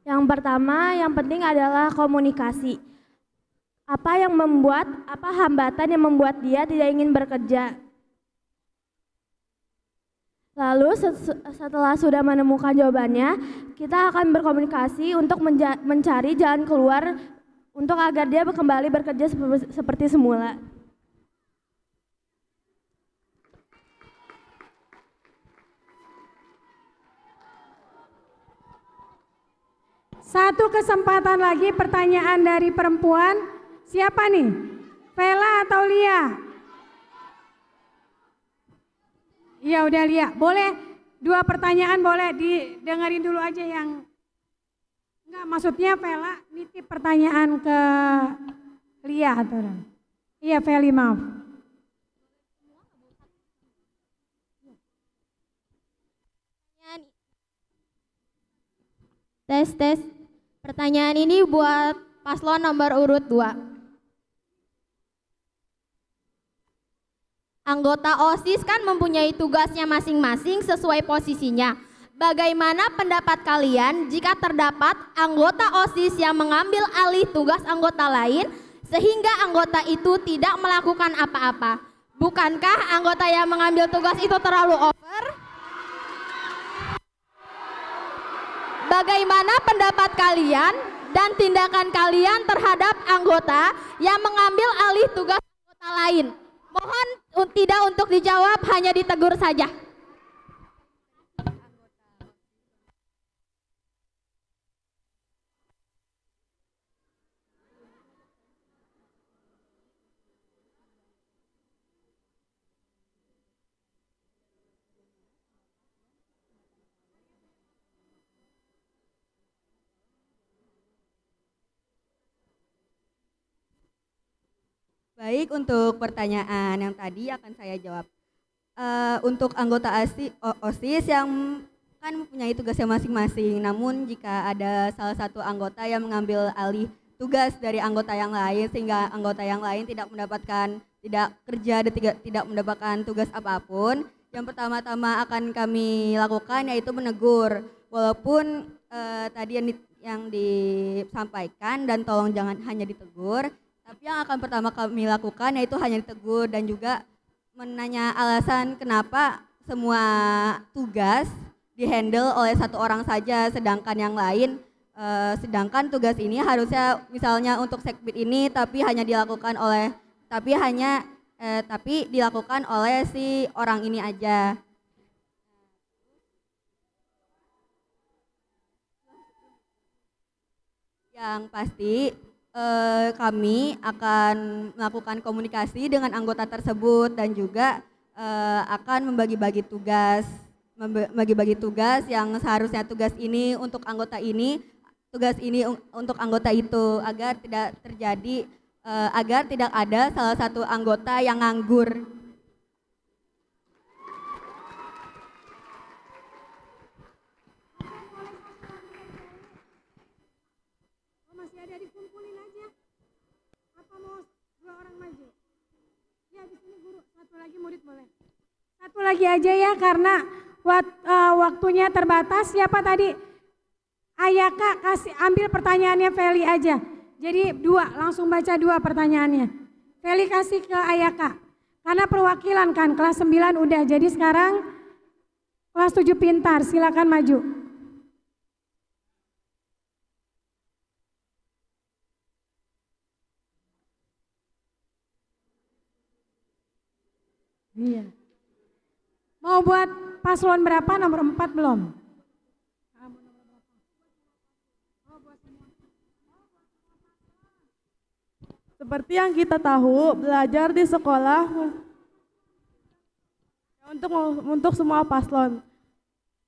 Yang pertama, yang penting adalah komunikasi. Apa hambatan yang membuat dia tidak ingin bekerja? Lalu setelah sudah menemukan jawabannya, kita akan berkomunikasi untuk mencari jalan keluar untuk agar dia kembali bekerja seperti semula. Satu kesempatan lagi pertanyaan dari perempuan. Siapa nih? Vela atau Lia? Iya udah Lia. Boleh 2 pertanyaan boleh didengerin dulu aja yang Enggak, maksudnya Vela nitip pertanyaan ke Lia atau iya Feli maaf. Tes, tes. Pertanyaan ini buat paslon nomor urut 2. Anggota OSIS kan mempunyai tugasnya masing-masing sesuai posisinya. Bagaimana pendapat kalian jika terdapat anggota OSIS yang mengambil alih tugas anggota lain sehingga anggota itu tidak melakukan apa-apa? Bukankah anggota yang mengambil tugas itu terlalu over? Bagaimana pendapat kalian dan tindakan kalian terhadap anggota yang mengambil alih tugas anggota lain? Mohon tidak untuk dijawab, hanya ditegur saja. Baik, untuk pertanyaan yang tadi akan saya jawab. Untuk anggota OSIS yang kan mempunyai tugasnya masing-masing, namun jika ada salah satu anggota yang mengambil alih tugas dari anggota yang lain sehingga anggota yang lain tidak kerja dan tidak mendapatkan tugas apapun, yang pertama-tama akan kami lakukan yaitu menegur. Walaupun tadi yang disampaikan dan tolong jangan hanya ditegur, tapi yang akan pertama kami lakukan yaitu hanya ditegur dan juga menanya alasan kenapa semua tugas dihandle oleh satu orang saja, sedangkan yang lain, sedangkan tugas ini harusnya misalnya untuk sekbid ini tapi dilakukan oleh si orang ini aja. Yang pasti kami akan melakukan komunikasi dengan anggota tersebut dan juga akan membagi-bagi tugas yang seharusnya tugas ini untuk anggota ini, tugas ini untuk anggota itu agar tidak ada salah satu anggota yang nganggur. Masih ada dikumpulin aja. Apa mau 2 orang maju? Ya di sini guru, satu lagi murid boleh. Satu lagi aja ya karena waktunya terbatas. Siapa tadi? Ayaka kasih ambil pertanyaannya Feli aja. Jadi 2, langsung baca 2 pertanyaannya. Feli kasih ke Ayaka. Karena perwakilan kan kelas 9 udah. Jadi sekarang kelas 7 pintar, silakan maju. Iya. Mau buat paslon berapa? Nomor 4 belum? Seperti yang kita tahu, belajar di sekolah untuk semua paslon.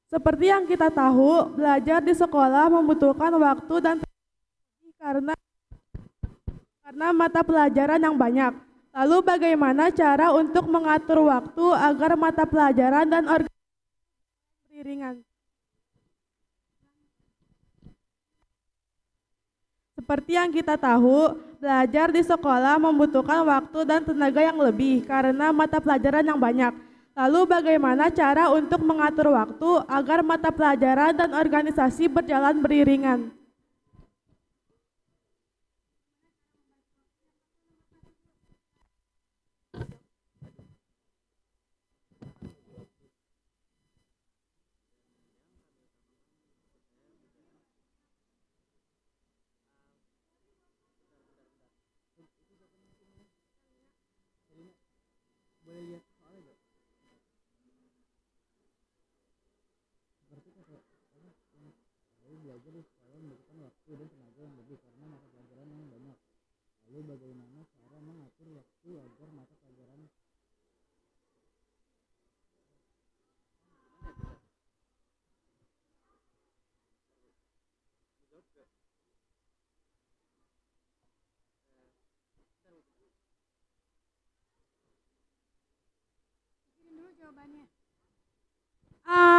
Seperti yang kita tahu, belajar di sekolah membutuhkan waktu dan karena mata pelajaran yang banyak. Lalu bagaimana cara untuk mengatur waktu agar mata pelajaran dan organisasi beriringan? Seperti yang kita tahu, belajar di sekolah membutuhkan waktu dan tenaga yang lebih karena mata pelajaran yang banyak. Lalu bagaimana cara untuk mengatur waktu agar mata pelajaran dan organisasi berjalan beriringan?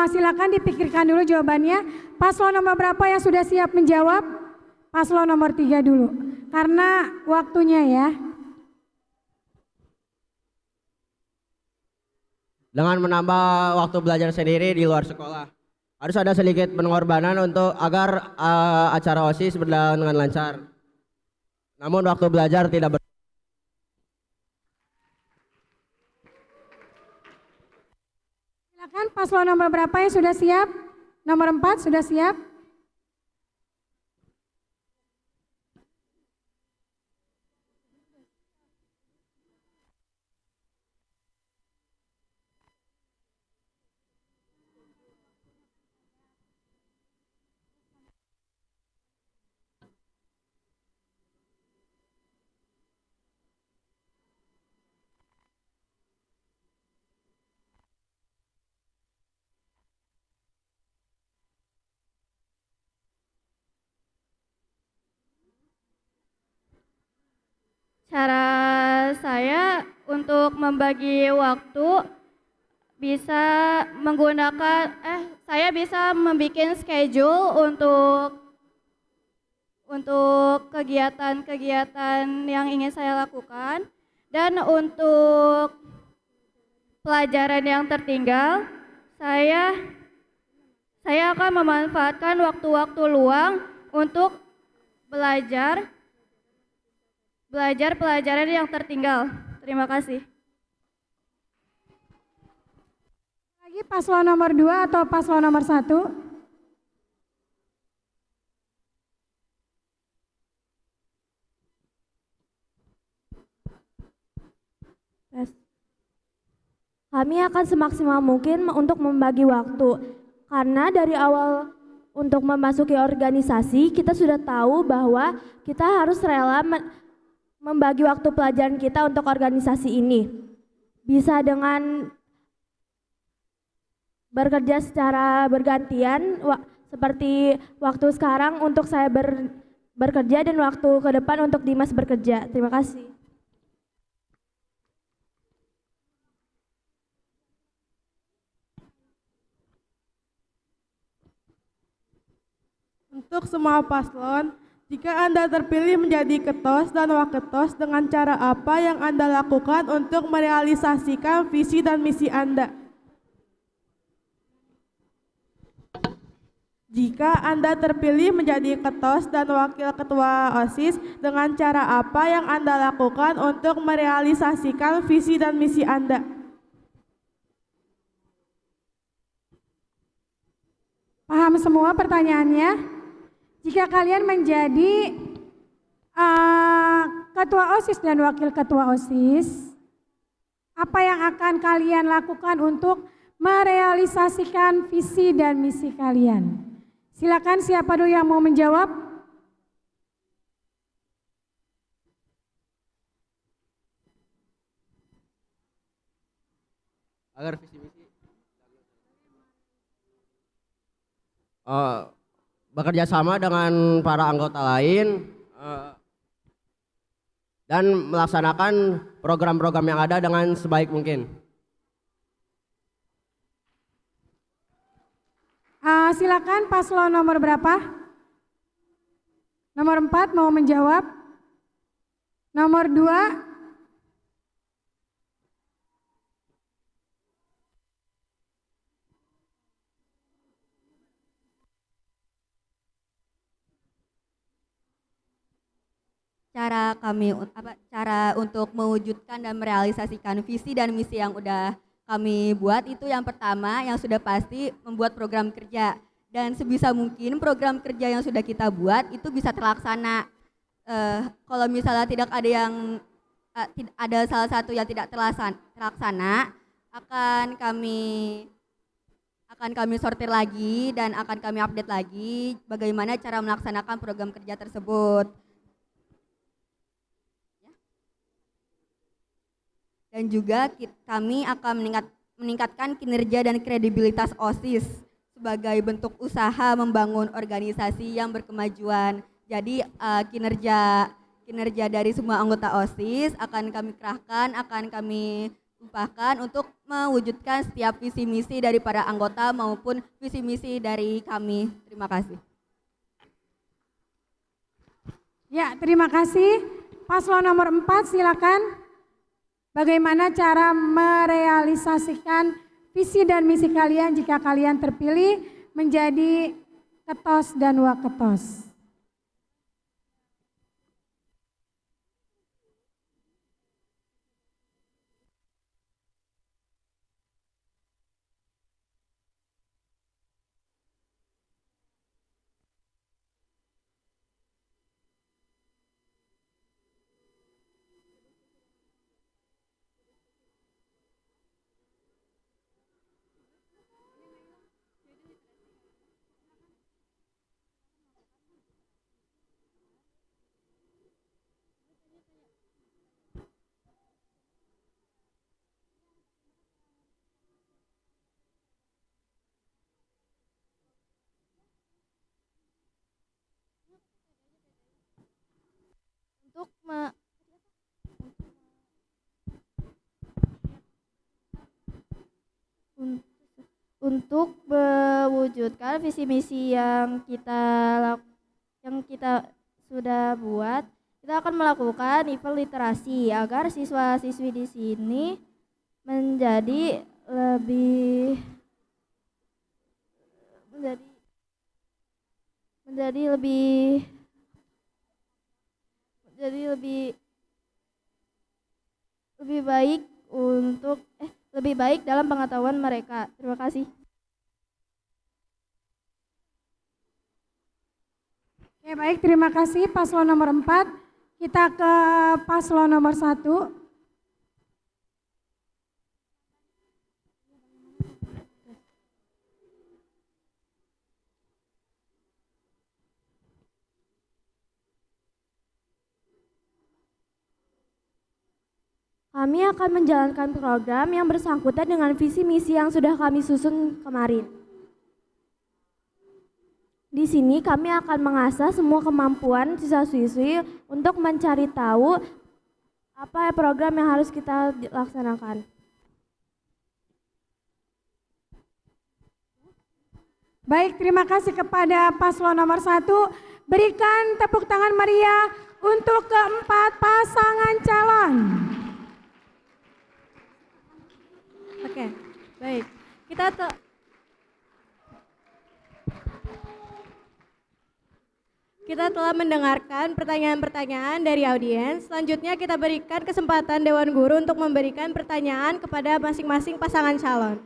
Silakan dipikirkan dulu jawabannya. Paslon nomor berapa yang sudah siap menjawab? Paslon nomor 3 dulu. Karena waktunya ya. Dengan menambah waktu belajar sendiri di luar sekolah, harus ada sedikit pengorbanan untuk agar acara OSIS berjalan dengan lancar. Namun waktu belajar tidak Silakan paslon nomor berapa yang sudah siap? Nomor 4 sudah siap? Cara saya untuk membagi waktu bisa menggunakan saya bisa membuat schedule untuk kegiatan-kegiatan yang ingin saya lakukan, dan untuk pelajaran yang tertinggal saya akan memanfaatkan waktu-waktu luang untuk belajar pelajaran yang tertinggal. Terima kasih. Lagi paslon nomor 2 atau paslon nomor 1? Kami akan semaksimal mungkin untuk membagi waktu. Karena dari awal untuk memasuki organisasi, kita sudah tahu bahwa kita harus rela membagi waktu pelajaran kita untuk organisasi ini. Bisa dengan bekerja secara bergantian, seperti waktu sekarang untuk saya bekerja dan waktu ke depan untuk Dimas bekerja. Terima kasih. Untuk semua paslon, jika Anda terpilih menjadi ketos dan waketos, dengan cara apa yang Anda lakukan untuk merealisasikan visi dan misi Anda? Jika Anda terpilih menjadi ketos dan wakil ketua OSIS, dengan cara apa yang Anda lakukan untuk merealisasikan visi dan misi Anda? Paham semua pertanyaannya? Jika kalian menjadi ketua OSIS dan wakil ketua OSIS, apa yang akan kalian lakukan untuk merealisasikan visi dan misi kalian? Silakan, siapa dulu yang mau menjawab? agar visi misi bekerja sama dengan para anggota lain dan melaksanakan program-program yang ada dengan sebaik mungkin. Silakan paslon nomor berapa? Nomor 4 mau menjawab. Nomor 2. Cara untuk mewujudkan dan merealisasikan visi dan misi yang udah kami buat itu yang pertama, yang sudah pasti membuat program kerja, dan sebisa mungkin program kerja yang sudah kita buat itu bisa terlaksana. Kalau misalnya tidak ada yang ada salah satu yang tidak terlaksana, akan kami sortir lagi dan akan kami update lagi bagaimana cara melaksanakan program kerja tersebut. Dan juga kami akan meningkatkan kinerja dan kredibilitas OSIS sebagai bentuk usaha membangun organisasi yang berkemajuan. Jadi kinerja dari semua anggota OSIS akan kami kerahkan, akan kami upayakan untuk mewujudkan setiap visi misi dari para anggota maupun visi misi dari kami. Terima kasih. Ya, terima kasih. Paslon nomor 4 silakan. Bagaimana cara merealisasikan visi dan misi kalian jika kalian terpilih menjadi ketos dan waketos? Untuk mewujudkan visi misi yang kita sudah buat, kita akan melakukan event literasi agar siswa-siswi di sini menjadi lebih baik untuk lebih baik dalam pengetahuan mereka. Terima kasih. Oke, baik, terima kasih paslon nomor 4. Kita ke paslon nomor 1. Kami akan menjalankan program yang bersangkutan dengan visi misi yang sudah kami susun kemarin. Di sini kami akan mengasah semua kemampuan siswa-siswi untuk mencari tahu apa program yang harus kita laksanakan. Baik, terima kasih kepada paslon nomor 1. Berikan tepuk tangan meriah untuk keempat pasangan calon. Oke, baik. Kita telah mendengarkan pertanyaan-pertanyaan dari audiens. Selanjutnya kita berikan kesempatan Dewan Guru untuk memberikan pertanyaan kepada masing-masing pasangan calon.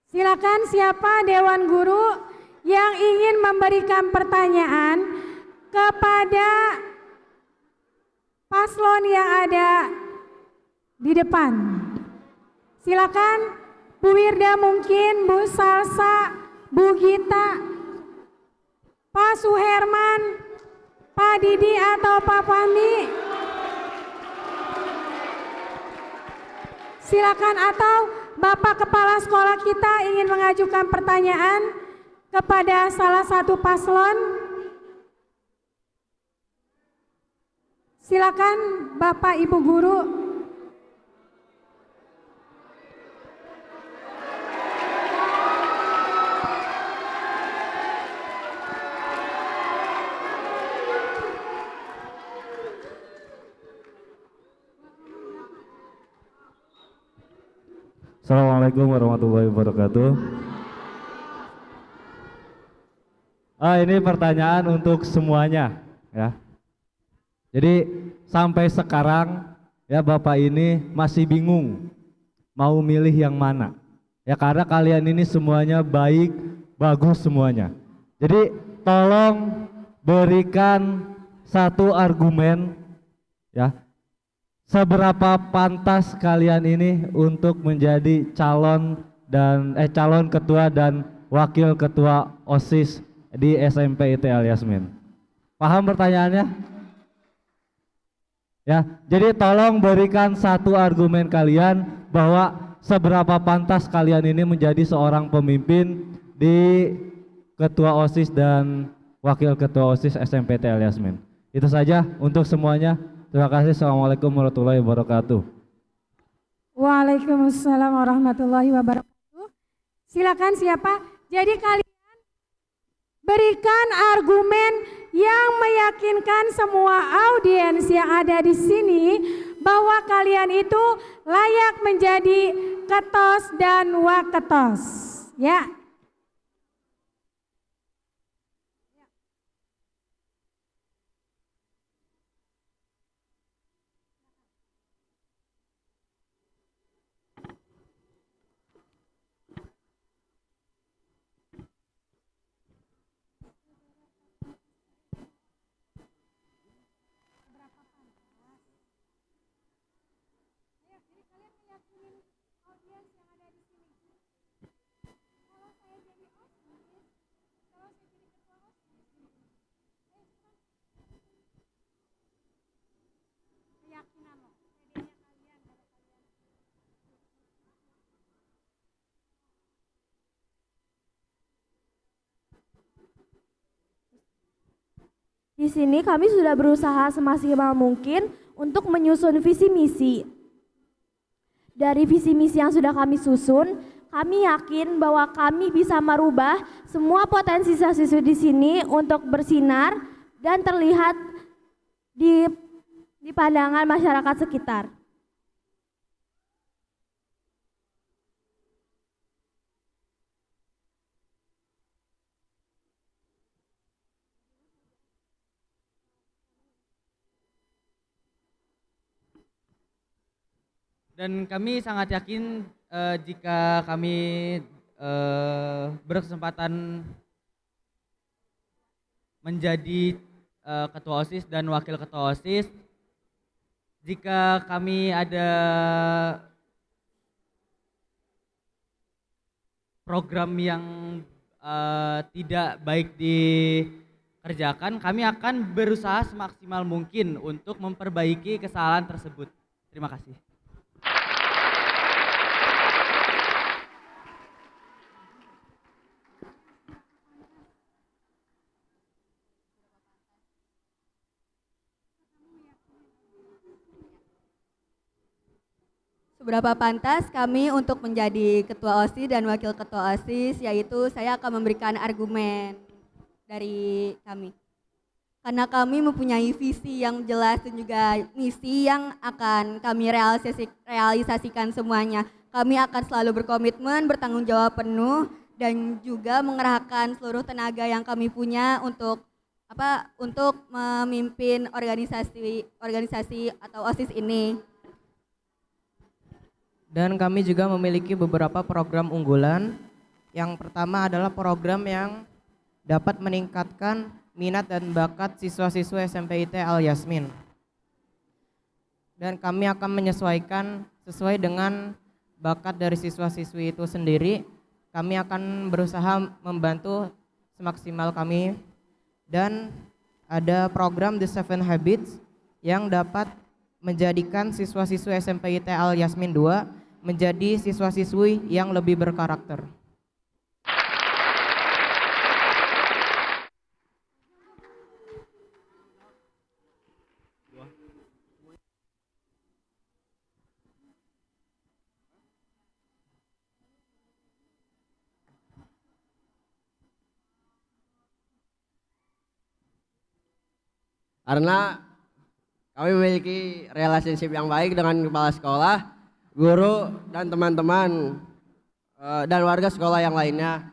Silakan siapa Dewan Guru yang ingin memberikan pertanyaan kepada paslon yang ada di depan. Silakan Bu Wirda, mungkin Bu Salsa, Bu Gita, Pak Suherman, Pak Didi atau Pak Fahmi. Silakan, atau Bapak Kepala Sekolah kita ingin mengajukan pertanyaan kepada salah satu paslon. Silakan Bapak Ibu Guru. Assalamualaikum warahmatullahi wabarakatuh. Ini pertanyaan untuk semuanya, ya. Jadi sampai sekarang ya Bapak ini masih bingung mau milih yang mana. Ya karena kalian ini semuanya baik, bagus semuanya. Jadi tolong berikan satu argumen ya. Seberapa pantas kalian ini untuk menjadi calon ketua dan wakil ketua OSIS di SMP IT Al Yasmin? Paham pertanyaannya? Ya, jadi tolong berikan satu argumen kalian bahwa seberapa pantas kalian ini menjadi seorang pemimpin di ketua OSIS dan wakil ketua OSIS SMP IT Al Yasmin. Itu saja untuk semuanya. Terima kasih. Assalamualaikum warahmatullahi wabarakatuh. Waalaikumsalam warahmatullahi wabarakatuh. Silakan siapa? Jadi kalian berikan argumen yang meyakinkan semua audiens yang ada di sini bahwa kalian itu layak menjadi ketos dan waketos. Ya. Di sini kami sudah berusaha semaksimal mungkin untuk menyusun visi misi. Dari visi misi yang sudah kami susun, kami yakin bahwa kami bisa merubah semua potensi siswa-siswi di sini untuk bersinar dan terlihat di pandangan masyarakat sekitar. Dan kami sangat yakin jika kami berkesempatan menjadi ketua OSIS dan wakil ketua OSIS, jika kami ada program yang tidak baik dikerjakan, kami akan berusaha semaksimal mungkin untuk memperbaiki kesalahan tersebut. Terima kasih. Seberapa pantas kami untuk menjadi ketua OSIS dan wakil ketua OSIS, yaitu saya akan memberikan argumen dari kami. Karena kami mempunyai visi yang jelas dan juga misi yang akan kami realisasikan semuanya. Kami akan selalu berkomitmen, bertanggung jawab penuh, dan juga mengerahkan seluruh tenaga yang kami punya untuk memimpin organisasi atau OSIS ini. Dan kami juga memiliki beberapa program unggulan. Yang pertama adalah program yang dapat meningkatkan minat dan bakat siswa-siswa SMPIT Al Yasmin. Dan kami akan menyesuaikan sesuai dengan bakat dari siswa-siswi itu sendiri. Kami akan berusaha membantu semaksimal kami. Dan ada program The Seven Habits yang dapat menjadikan siswa-siswi SMPIT Al Yasmin 2 menjadi siswa-siswi yang lebih berkarakter. Karena kami memiliki relationship yang baik dengan kepala sekolah, guru, dan teman-teman dan warga sekolah yang lainnya.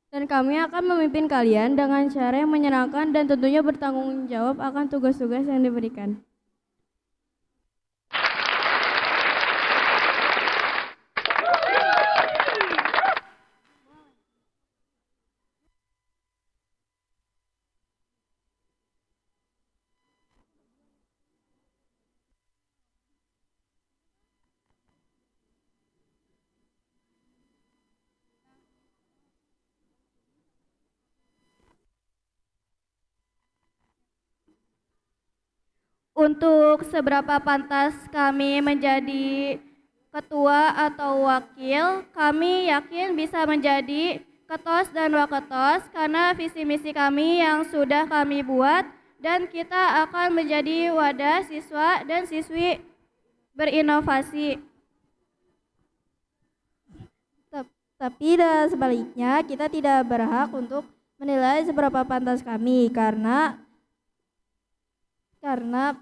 Dan kami akan memimpin kalian dengan cara yang menyenangkan dan tentunya bertanggung jawab akan tugas-tugas yang diberikan. Untuk seberapa pantas kami menjadi ketua atau wakil, kami yakin bisa menjadi ketos dan waketos karena visi misi kami yang sudah kami buat dan kita akan menjadi wadah siswa dan siswi berinovasi. Tapi sebaliknya kita tidak berhak untuk menilai seberapa pantas kami karena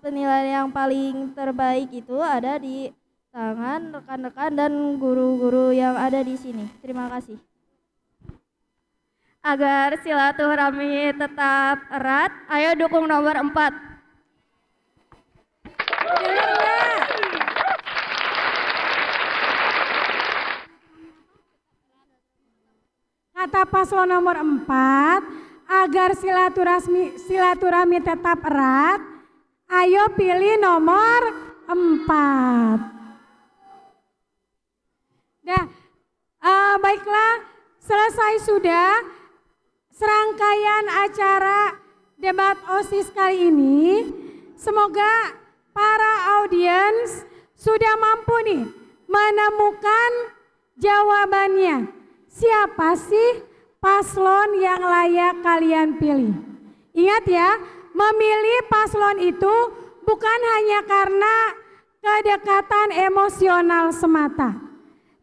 penilaian yang paling terbaik itu ada di tangan rekan-rekan dan guru-guru yang ada di sini. Terima kasih. Agar silaturahmi tetap erat, ayo dukung nomor 4. Kata paslon nomor 4, agar silaturahmi tetap erat, ayo pilih nomor 4. Nah, baiklah, selesai sudah serangkaian acara debat OSIS kali ini. Semoga para audiens sudah mampu nih menemukan jawabannya. Siapa sih paslon yang layak kalian pilih? Ingat ya, memilih paslon itu bukan hanya karena kedekatan emosional semata,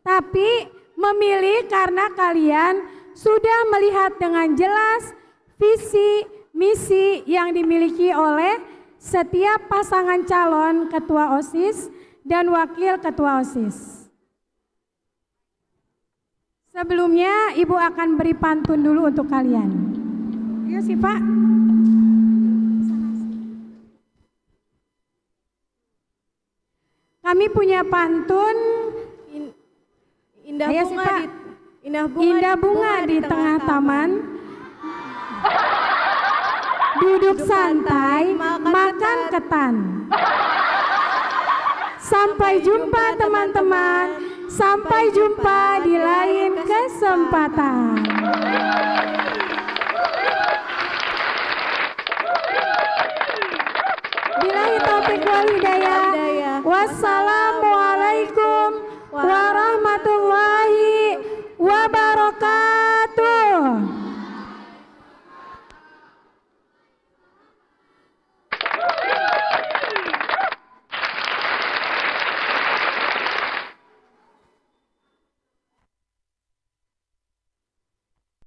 tapi memilih karena kalian sudah melihat dengan jelas visi misi yang dimiliki oleh setiap pasangan calon ketua OSIS dan wakil ketua OSIS. Sebelumnya Ibu akan beri pantun dulu untuk kalian. Iya sih Pak. Kami punya pantun Indah Ayo, bunga, Pak. indah bunga di tengah taman. Duduk santai, makan ketan. Sampai jumpa teman-teman. Sampai jumpa di lain kesempatan. Billahi taufiq wal hidayah.